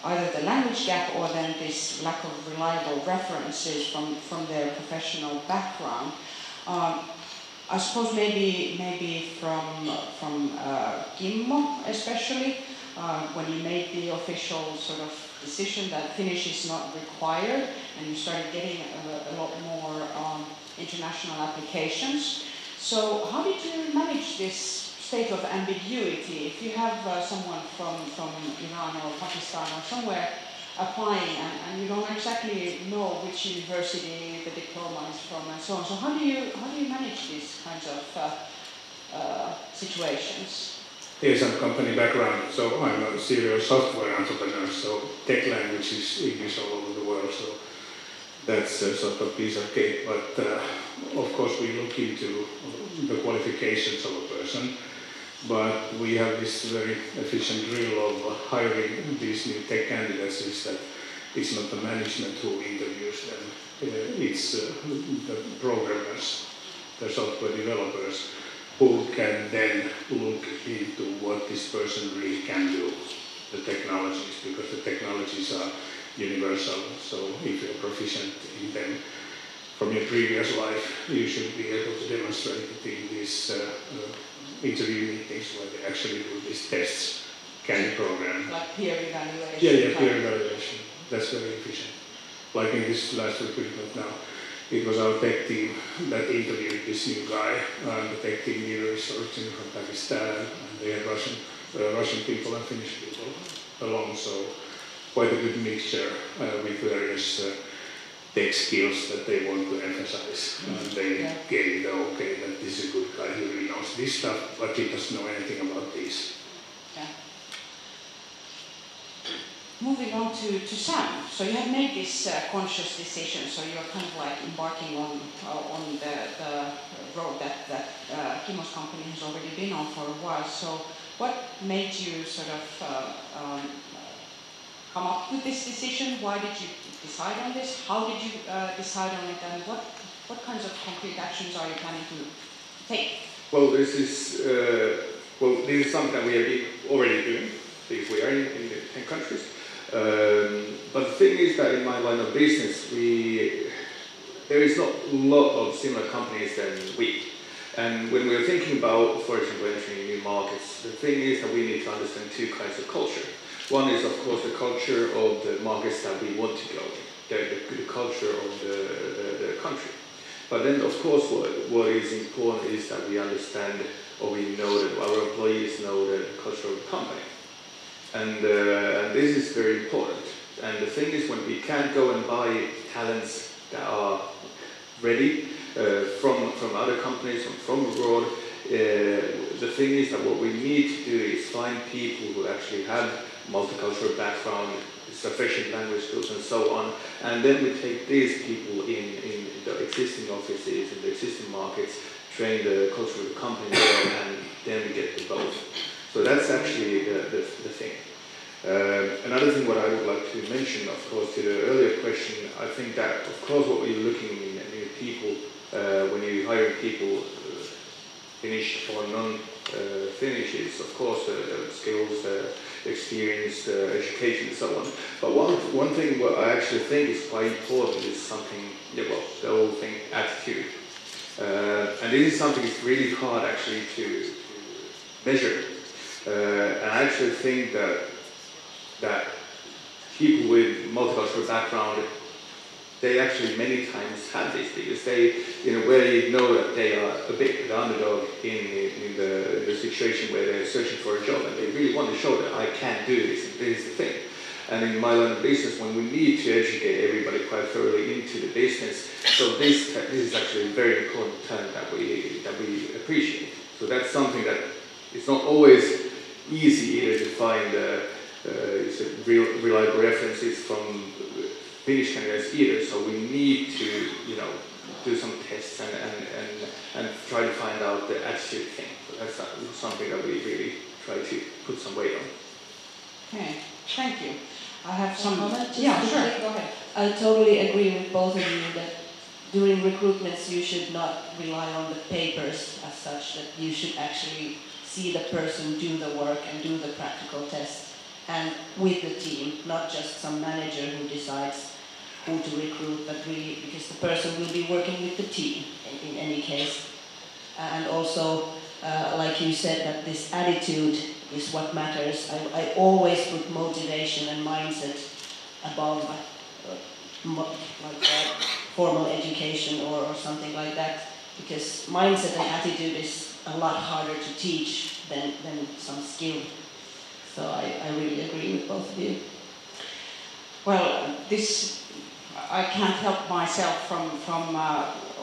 either the language gap or then this lack of reliable references from their professional background. I suppose maybe from Kimmo especially, when you made the official sort of decision that Finnish is not required, and you started getting a lot more international applications. So how did you manage this state of ambiguity? If you have someone from Iran or Pakistan or somewhere applying, and you don't exactly know which university the diploma is from and so on. So how do you manage these kinds of situations? Here's some company background. So I'm a serial software entrepreneur. So tech language is English all over the world. So that's a sort of piece of cake. But of course we look into the qualifications of a person. But we have this very efficient drill of hiring these new tech candidates is that it's not the management who interviews them, it's the programmers, the software developers, who can then look into what this person really can do, the technologies, because the technologies are universal, so if you're proficient in them from your previous life, you should be able to demonstrate it in these interview meetings where they actually do these tests, can you program? Like peer evaluation? Yeah, peer evaluation. That's very efficient. Like in this last recruitment now, it was our tech team that interviewed this new guy. The tech team leader is originally from Pakistan, and they had Russian people and Finnish people along, so quite a good mixture with various tech skills that they want to emphasize. And they gave the okay that this is a good guy, he really knows this stuff, but he doesn't know anything about this. Yeah. Moving on to Sam. So you have made this conscious decision, so you're kind of like embarking on the road that Kimmo's company has already been on for a while. So what made you sort of come up with this decision? Why did you decide on this? How did you decide on it, and what kinds of concrete actions are you planning to take? Well, this is something that we have been already doing because we are in the 10 countries. But the thing is that in my line of business, there is not a lot of similar companies than we. And when we're thinking about, for example, entering new markets, the thing is that we need to understand two kinds of culture. One is, of course, the culture of the markets that we want to go in, the culture of the country. But then, of course, what is important is that we understand, or we know that our employees know the culture of the company. And this is very important. And the thing is, when we can't go and buy talents that are ready from other companies, from abroad, the thing is that what we need to do is find people who actually have multicultural background, sufficient language skills and so on, and then we take these people in the existing offices, in the existing markets, train the culture of the company, and then we get the both. So that's actually the thing. Another thing what I would like to mention, of course, to the earlier question, I think that, of course, what we're looking in new people, when you're hiring people, finished or non-Finnish, is of course the skills, experience, education, and so on. But one thing what I actually think is quite important is something, the whole thing, attitude. And this is something that's really hard actually to measure. And I actually think that people with multicultural background, they actually many times have this, because they, in a way, know that they are a bit the underdog in the situation where they're searching for a job, and they really want to show that I can do this, and this is the thing. And in my line of business, when we need to educate everybody quite thoroughly into the business, so this is actually a very important term that we appreciate. So that's something that it's not always easy either to find reliable references from Finnish candidates either. So we need to, do some tests and try to find out the attitude thing. So that's something that we really try to put some weight on. Okay, thank you. I have some comment. Yeah, sure. Go ahead. I totally agree with both of you that during recruitments you should not rely on the papers as such, that you should actually see the person do the work and do the practical tests, and with the team, not just some manager who decides who to recruit, but really because the person will be working with the team in any case. And also, like you said, that this attitude is what matters. I always put motivation and mindset above formal education or something like that, because mindset and attitude is a lot harder to teach than some skill. So I really agree with both of you. Well, I can't help myself from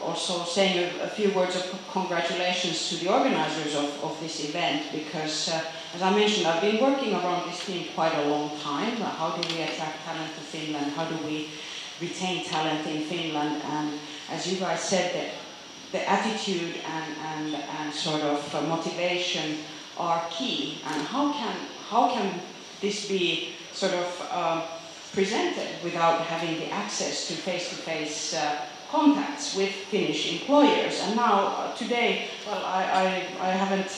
also saying a few words of congratulations to the organizers of this event, because as I mentioned, I've been working around this theme quite a long time. How do we attract talent to Finland? How do we retain talent in Finland? And as you guys said, that the attitude and sort of motivation are key. And how can this be sort of presented without having the access to face-to-face contacts with Finnish employers? And now, today, well, I haven't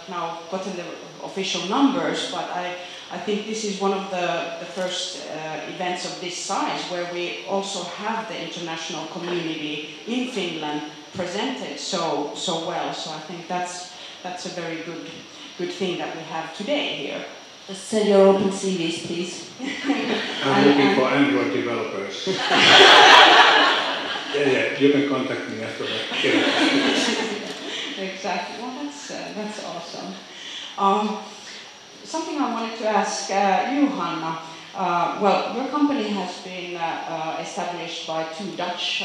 now gotten the official numbers, but I think this is one of the first events of this size where we also have the international community in Finland presented so well. So I think that's a very good thing that we have today here. Just send your open CVs, please. I'm looking for Android developers. Yeah, you can contact me after that. Exactly. Well, that's awesome. Something I wanted to ask you, Hanna. Well, your company has been established by two Dutch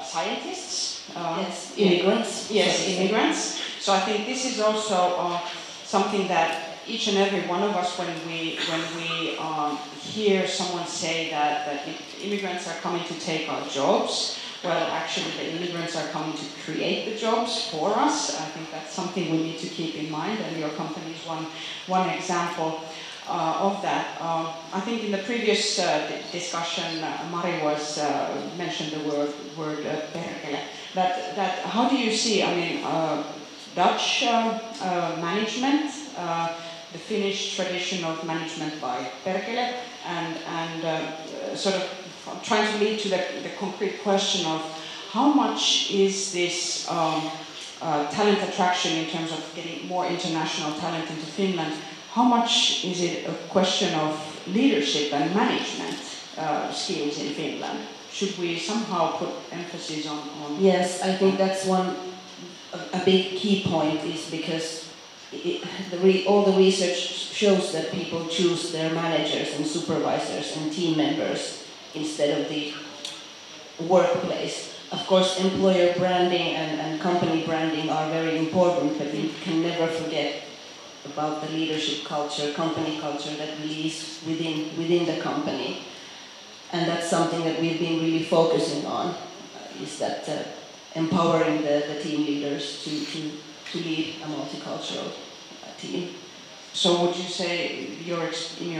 scientists. Yes, immigrants. Yes, immigrants. So I think this is also something that each and every one of us, when we hear someone say that immigrants are coming to take our jobs, well, actually the immigrants are coming to create the jobs for us. I think that's something we need to keep in mind, and your company is one example of that. I think in the previous discussion, Mari was mentioned the word perkele. That how do you see? I mean, Dutch management, the Finnish tradition of management by perkele, and sort of trying to lead to the concrete question of how much is this talent attraction in terms of getting more international talent into Finland, how much is it a question of leadership and management skills in Finland? Should we somehow put emphasis on... Yes, I think that's a big key point, is because all the research shows that people choose their managers and supervisors and team members instead of the workplace. Of course, employer branding and company branding are very important, but we can never forget about the leadership culture, company culture that lives within the company. And that's something that we've been really focusing on, is that empowering the team leaders to lead a multicultural team. So would you say, in your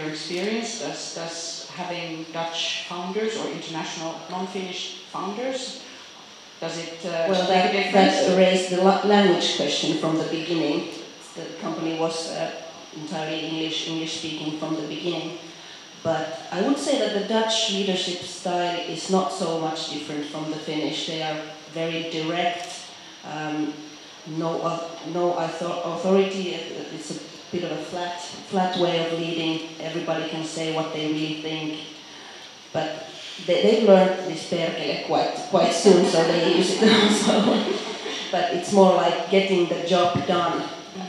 experience, does having Dutch founders or international non-Finnish founders, does it well, make a difference? that raised the language question from the beginning. The company was entirely English speaking from the beginning. But I would say that the Dutch leadership style is not so much different from the Finnish. They are very direct, no authority. It's a bit of a flat way of leading. Everybody can say what they really think. But they learned this perkele quite soon, so they use it also. But it's more like getting the job done.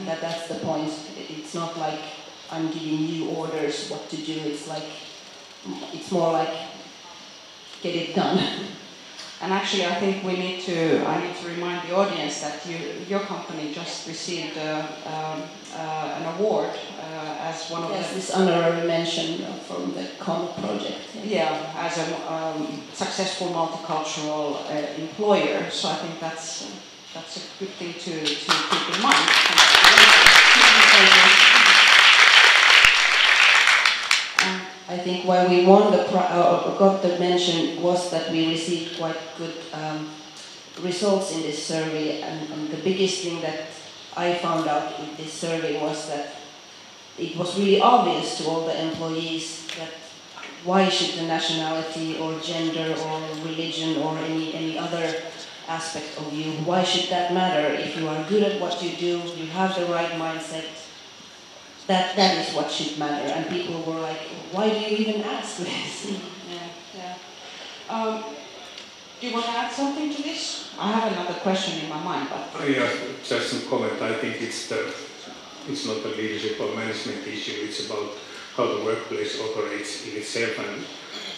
That's the point. It's not like I'm giving you orders what to do. It's more like get it done. And actually, I think I need to remind the audience that your company just received an award as one of this honorary mention from the COM project. Yeah, as a successful multicultural employer. So I think that's a good thing to keep in mind. I think why we won got the mention was that we received quite good results in this survey, and the biggest thing that I found out in this survey was that it was really obvious to all the employees that why should the nationality or gender or religion or any other aspect of you, why should that matter? If you are good at what you do, you have the right mindset, that is what should matter. And people were like, why do you even ask this? Do you want to add something to this? I have another question in my mind, but... Yeah, just some comment. I think it's not a leadership or management issue, it's about how the workplace operates in itself. And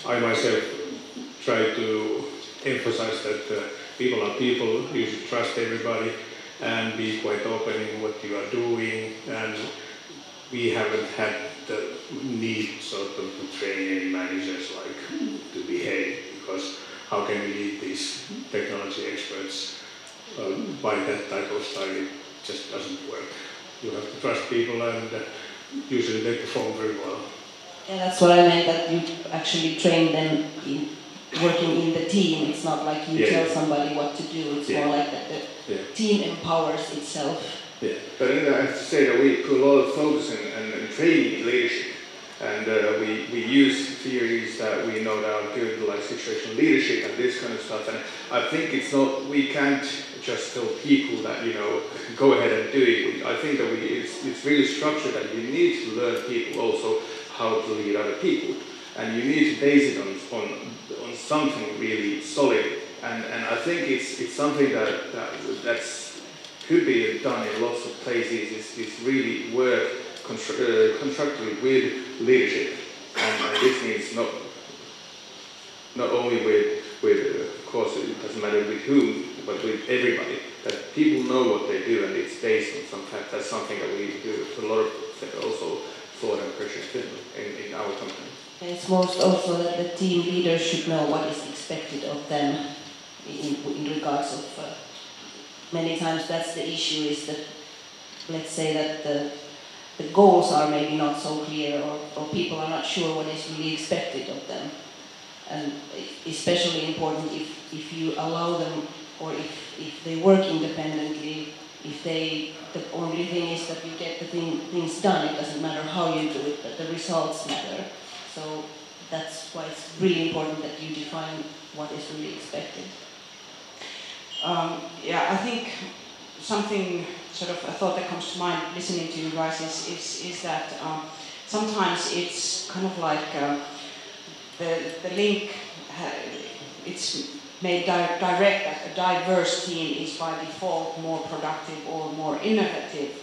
I myself try to emphasize that people are people, you should trust everybody and be quite open in what you are doing. And we haven't had the need sort of to train any managers to behave, because how can we lead these technology experts by that type of style? It just doesn't work. You have to trust people, and usually they perform very well. Yeah, that's what I meant, that you actually train them in working in the team. It's not like you tell somebody what to do, it's more like that the team empowers itself. Yeah, but I have to say that we put a lot of focus and training in leadership, and we use theories that we know that are good, like situational leadership and this kind of stuff. And I think we can't just tell people that, go ahead and do it. I think that it's really structured that you need to learn people also how to lead other people, and you need to base it on something really solid. And I think it's something that's could be done in lots of places. Is really work constructively with leadership, and this means not only with of course it doesn't matter with whom, but with everybody. That people know what they do, and it's based on some fact. That's something that we do a lot of also thought and pressure in our company. And it's most also that the team leaders should know what is expected of them in regards of. Many times that's the issue, is that, let's say that the goals are maybe not so clear, or people are not sure what is really expected of them. And especially important if you allow them, or if they work independently, the only thing is that you get the things done. It doesn't matter how you do it, but the results matter. So that's why it's really important that you define what is really expected. I think something, sort of a thought that comes to mind listening to you guys is that sometimes it's kind of like the link, it's made direct that a diverse team is by default more productive or more innovative.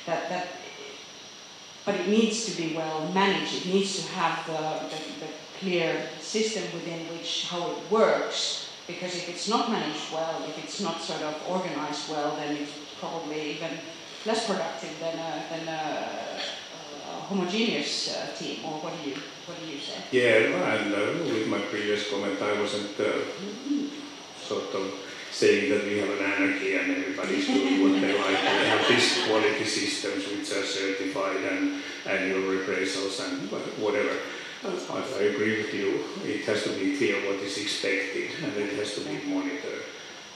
But it needs to be well managed. It needs to have the clear system within which how it works. Because if it's not managed well, if it's not sort of organized well, then it's probably even less productive than a homogeneous team. Or what do you say? Yeah, and with my previous comment, I wasn't sort of saying that we have an anarchy and everybody's doing what they like. We have these quality systems which are certified and annual reappraisals and whatever. I agree with you. It has to be clear what is expected and it has to be monitored.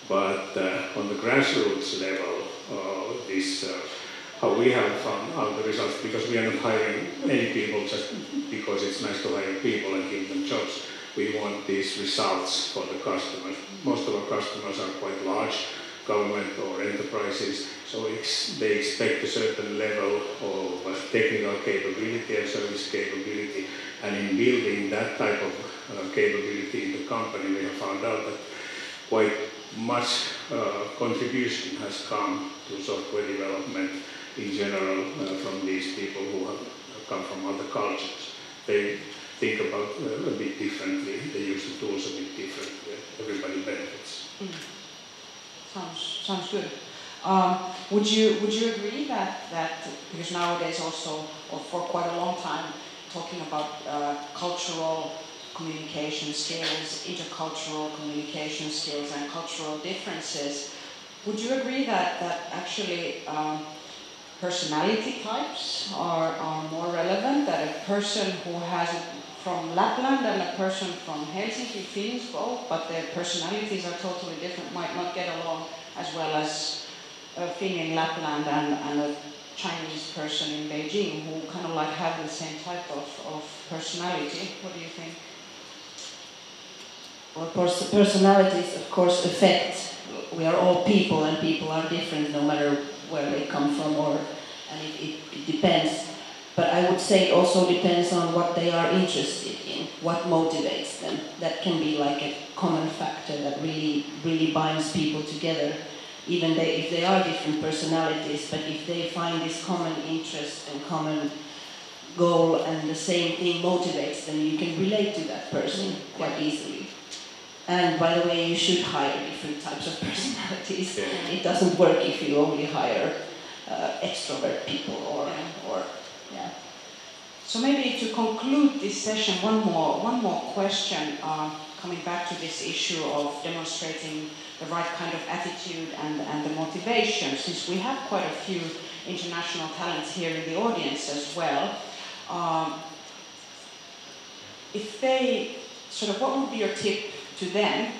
But on the grassroots level, how we have found out the results, because we are not hiring any people just because it's nice to hire people and give them jobs. We want these results for the customers. Most of our customers are quite large, government or enterprises, so they expect a certain level of technical capability and service capability. And in building that type of capability in the company, we have found out that quite much contribution has come to software development in general from these people who have come from other cultures. They think about a bit differently, they use the tools a bit differently, everybody benefits. Sounds good. Would you agree that because nowadays also, or for quite a long time, talking about cultural communication skills, intercultural communication skills and cultural differences, would you agree that actually personality types are more relevant, that a person who has from Lapland and a person from Helsinki, Finns both, but their personalities are totally different, might not get along as well as a Finn in Lapland and a Chinese person in Beijing who kind of like have the same type of personality? What do you think? Well, personalities, of course, affect. We are all people, and people are different no matter where they come from, and it depends. But I would say it also depends on what they are interested in, what motivates them. That can be like a common factor that really binds people together, even if they are different personalities. But if they find this common interest and common goal and the same thing motivates them, you can relate to that person quite easily. And by the way, you should hire different types of personalities. It doesn't work if you only hire extrovert people or yeah. So maybe to conclude this session, one more question, coming back to this issue of demonstrating the right kind of attitude and the motivation, since we have quite a few international talents here in the audience as well. If they what would be your tip to them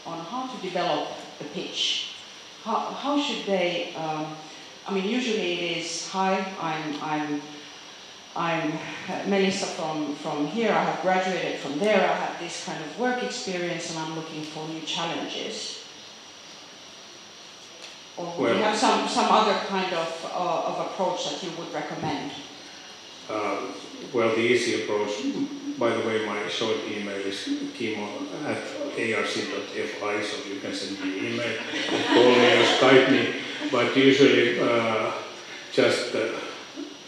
on how to develop the pitch? How should they? I mean, usually it is, hi, I'm Melissa from here, I have graduated from there, I have this kind of work experience and I'm looking for new challenges. Or would you have some other kind of approach that you would recommend? Well, the easy approach, by the way, my short email is kimo@arc.fi, so you can send me an email, call me or Skype me, but usually just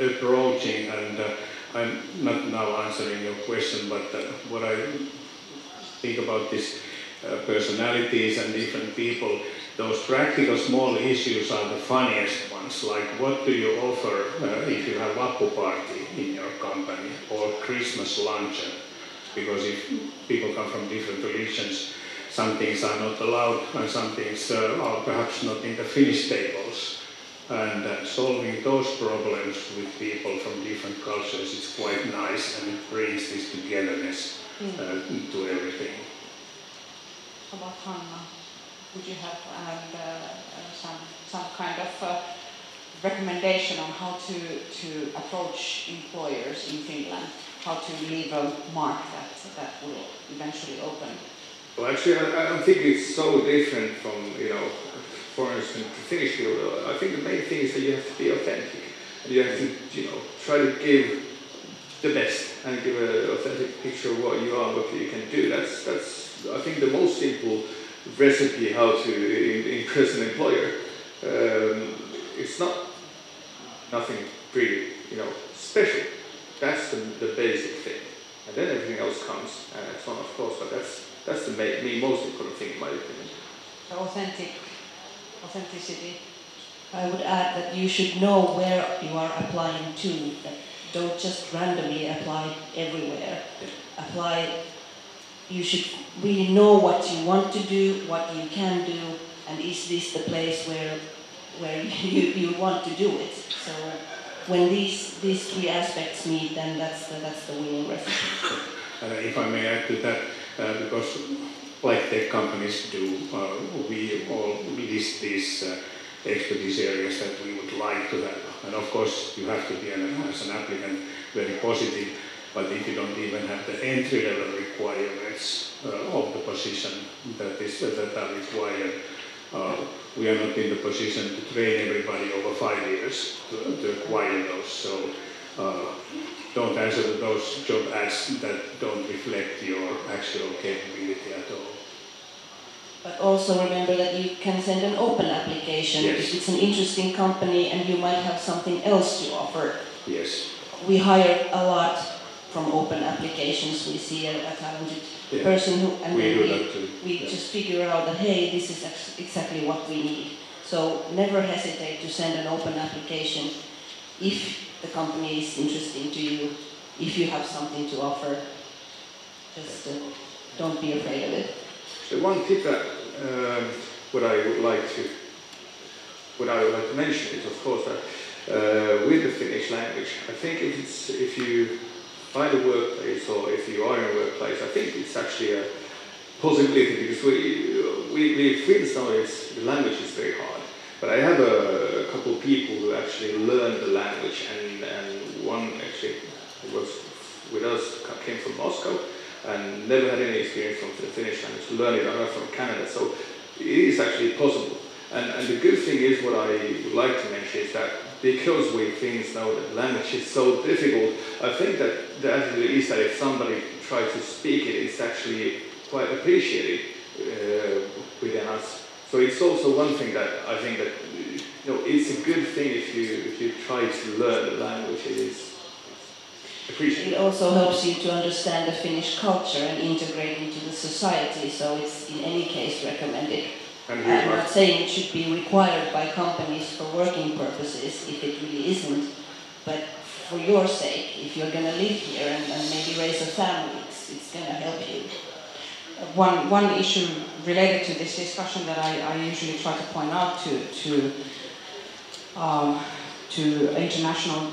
approaching, and I'm not now answering your question, but what I think about these personalities and different people, those practical small issues are the funniest ones, like what do you offer if you have Vappu party in your company, or Christmas luncheon, because if people come from different religions, some things are not allowed and some things are perhaps not in the Finnish tables. And solving those problems with people from different cultures is quite nice, and it brings this togetherness to everything. How about Hanna? Would you have some kind of recommendation on how to approach employers in Finland? How to leave a mark that will eventually open? Well, actually, I don't think it's so different from, foreigners to Finnish people. I think the main thing is that you have to be authentic. And you have to, try to give the best and give an authentic picture of what you are, what you can do. That's I think the most simple recipe how to impress an employer. It's nothing pretty, special. That's the basic thing. And then everything else comes, and so on, of course, but that's the most important thing in my opinion. So authenticity. I would add that you should know where you are applying to. That don't just randomly apply everywhere. You should really know what you want to do, what you can do, and is this the place where you you want to do it. So when these three aspects meet, then that's the winning recipe. If I may add to that, because like tech companies do, we all list these expertise areas that we would like to have. And of course, you have to be, as an applicant, very positive. But if you don't even have the entry-level requirements of the position that are required, we are not in the position to train everybody over 5 years to acquire those. So don't answer to those job ads that don't reflect your actual capability at all. But also remember that you can send an open application if it's an interesting company and you might have something else to offer. Yes. We hire a lot from open applications. We see a talented person who, and we just figure out that, hey, this is exactly what we need. So never hesitate to send an open application if the company is interesting to you, if you have something to offer. Just don't be afraid of it. So one tip that what I would like to mention is, of course, that with the Finnish language, I think if you find a workplace or if you are in a workplace, I think it's actually a possibility, because we Finns nowadays, the language is very hard. But I have a couple of people who actually learned the language, and one actually was with us, came from Moscow, and never had any experience from the Finnish language, learned it from Canada, so it is actually possible. And the good thing is, what I would like to mention is that because we Finns know that language is so difficult, I think that the attitude is that if somebody tries to speak it, it's actually quite appreciated within us. So it's also one thing that I think that it's a good thing if you try to learn the language. It is appreciated. It also helps you to understand the Finnish culture and integrate into the society, so it's in any case recommended. I'm not saying it should be required by companies for working purposes, if it really isn't, but for your sake, if you're going to live here and maybe raise a family, it's going to help you. One issue related to this discussion that I usually try to point out to international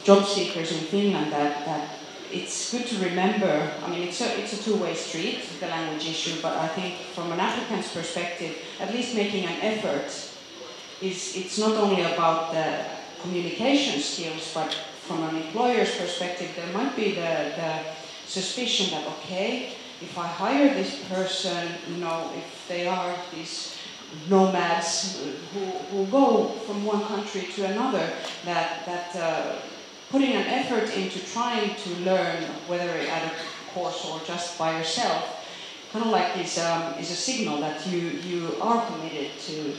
job seekers in Finland, that it's good to remember, I mean, it's a two-way street, the language issue, but I think from an applicant's perspective, at least making an effort, it's not only about the communication skills, but from an employer's perspective, there might be the suspicion that, okay, if I hire this person, if they are these nomads who go from one country to another, that putting an effort into trying to learn, whether at a course or just by yourself, kind of like is a signal that you are committed to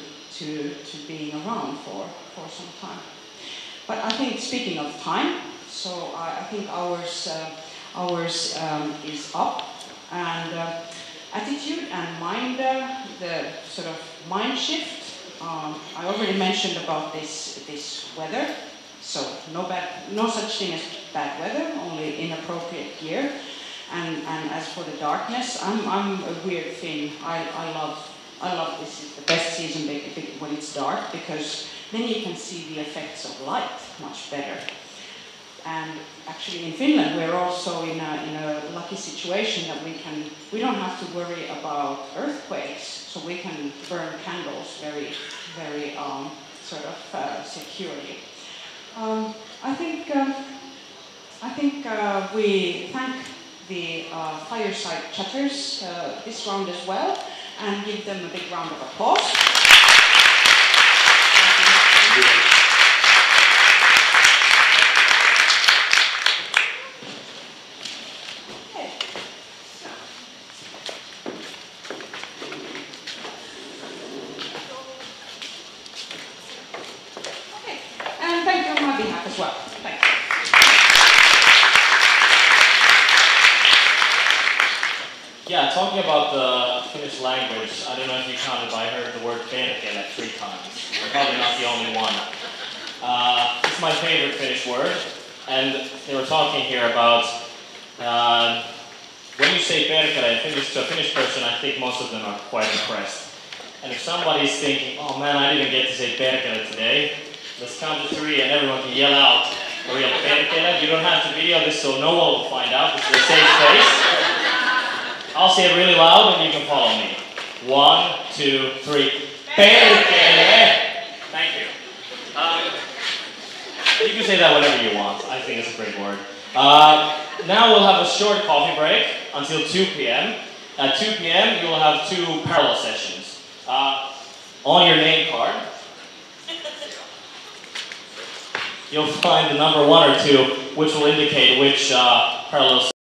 being around for some time. But I think, speaking of time, so I think ours is up, and attitude and mind, the sort of mind shift. I already mentioned about this weather. So no such thing as bad weather, only inappropriate gear. And as for the darkness, I'm a weird Finn. I love this. It's the best season when it's dark, because then you can see the effects of light much better. And actually in Finland we're also in a lucky situation that we don't have to worry about earthquakes, so we can burn candles very, very sort of securely. I think we thank the fireside chatters this round as well, and give them a big round of applause. And thank you on my behalf as well. Thanks. Yeah, talking about the Finnish language, I don't know if you counted, but I heard the word perkele like 3 times. I'm probably not the only one. It's my favorite Finnish word, and they were talking here about when you say perkele in Finnish to a Finnish person, I think most of them are quite impressed. And if somebody's thinking, oh man, I didn't get to say perkele today, let's count to 3 and everyone can yell out a real perkele. You don't have to video this so no one will find out. This is a safe space. I'll say it really loud and you can follow me. 1, 2, 3. Perkele! Thank you. You can say that whenever you want. I think it's a great word. Now we'll have a short coffee break until 2 p.m. At 2 p.m. you will have 2 parallel sessions. On your name card, you'll find the number 1 or 2, which will indicate which parallel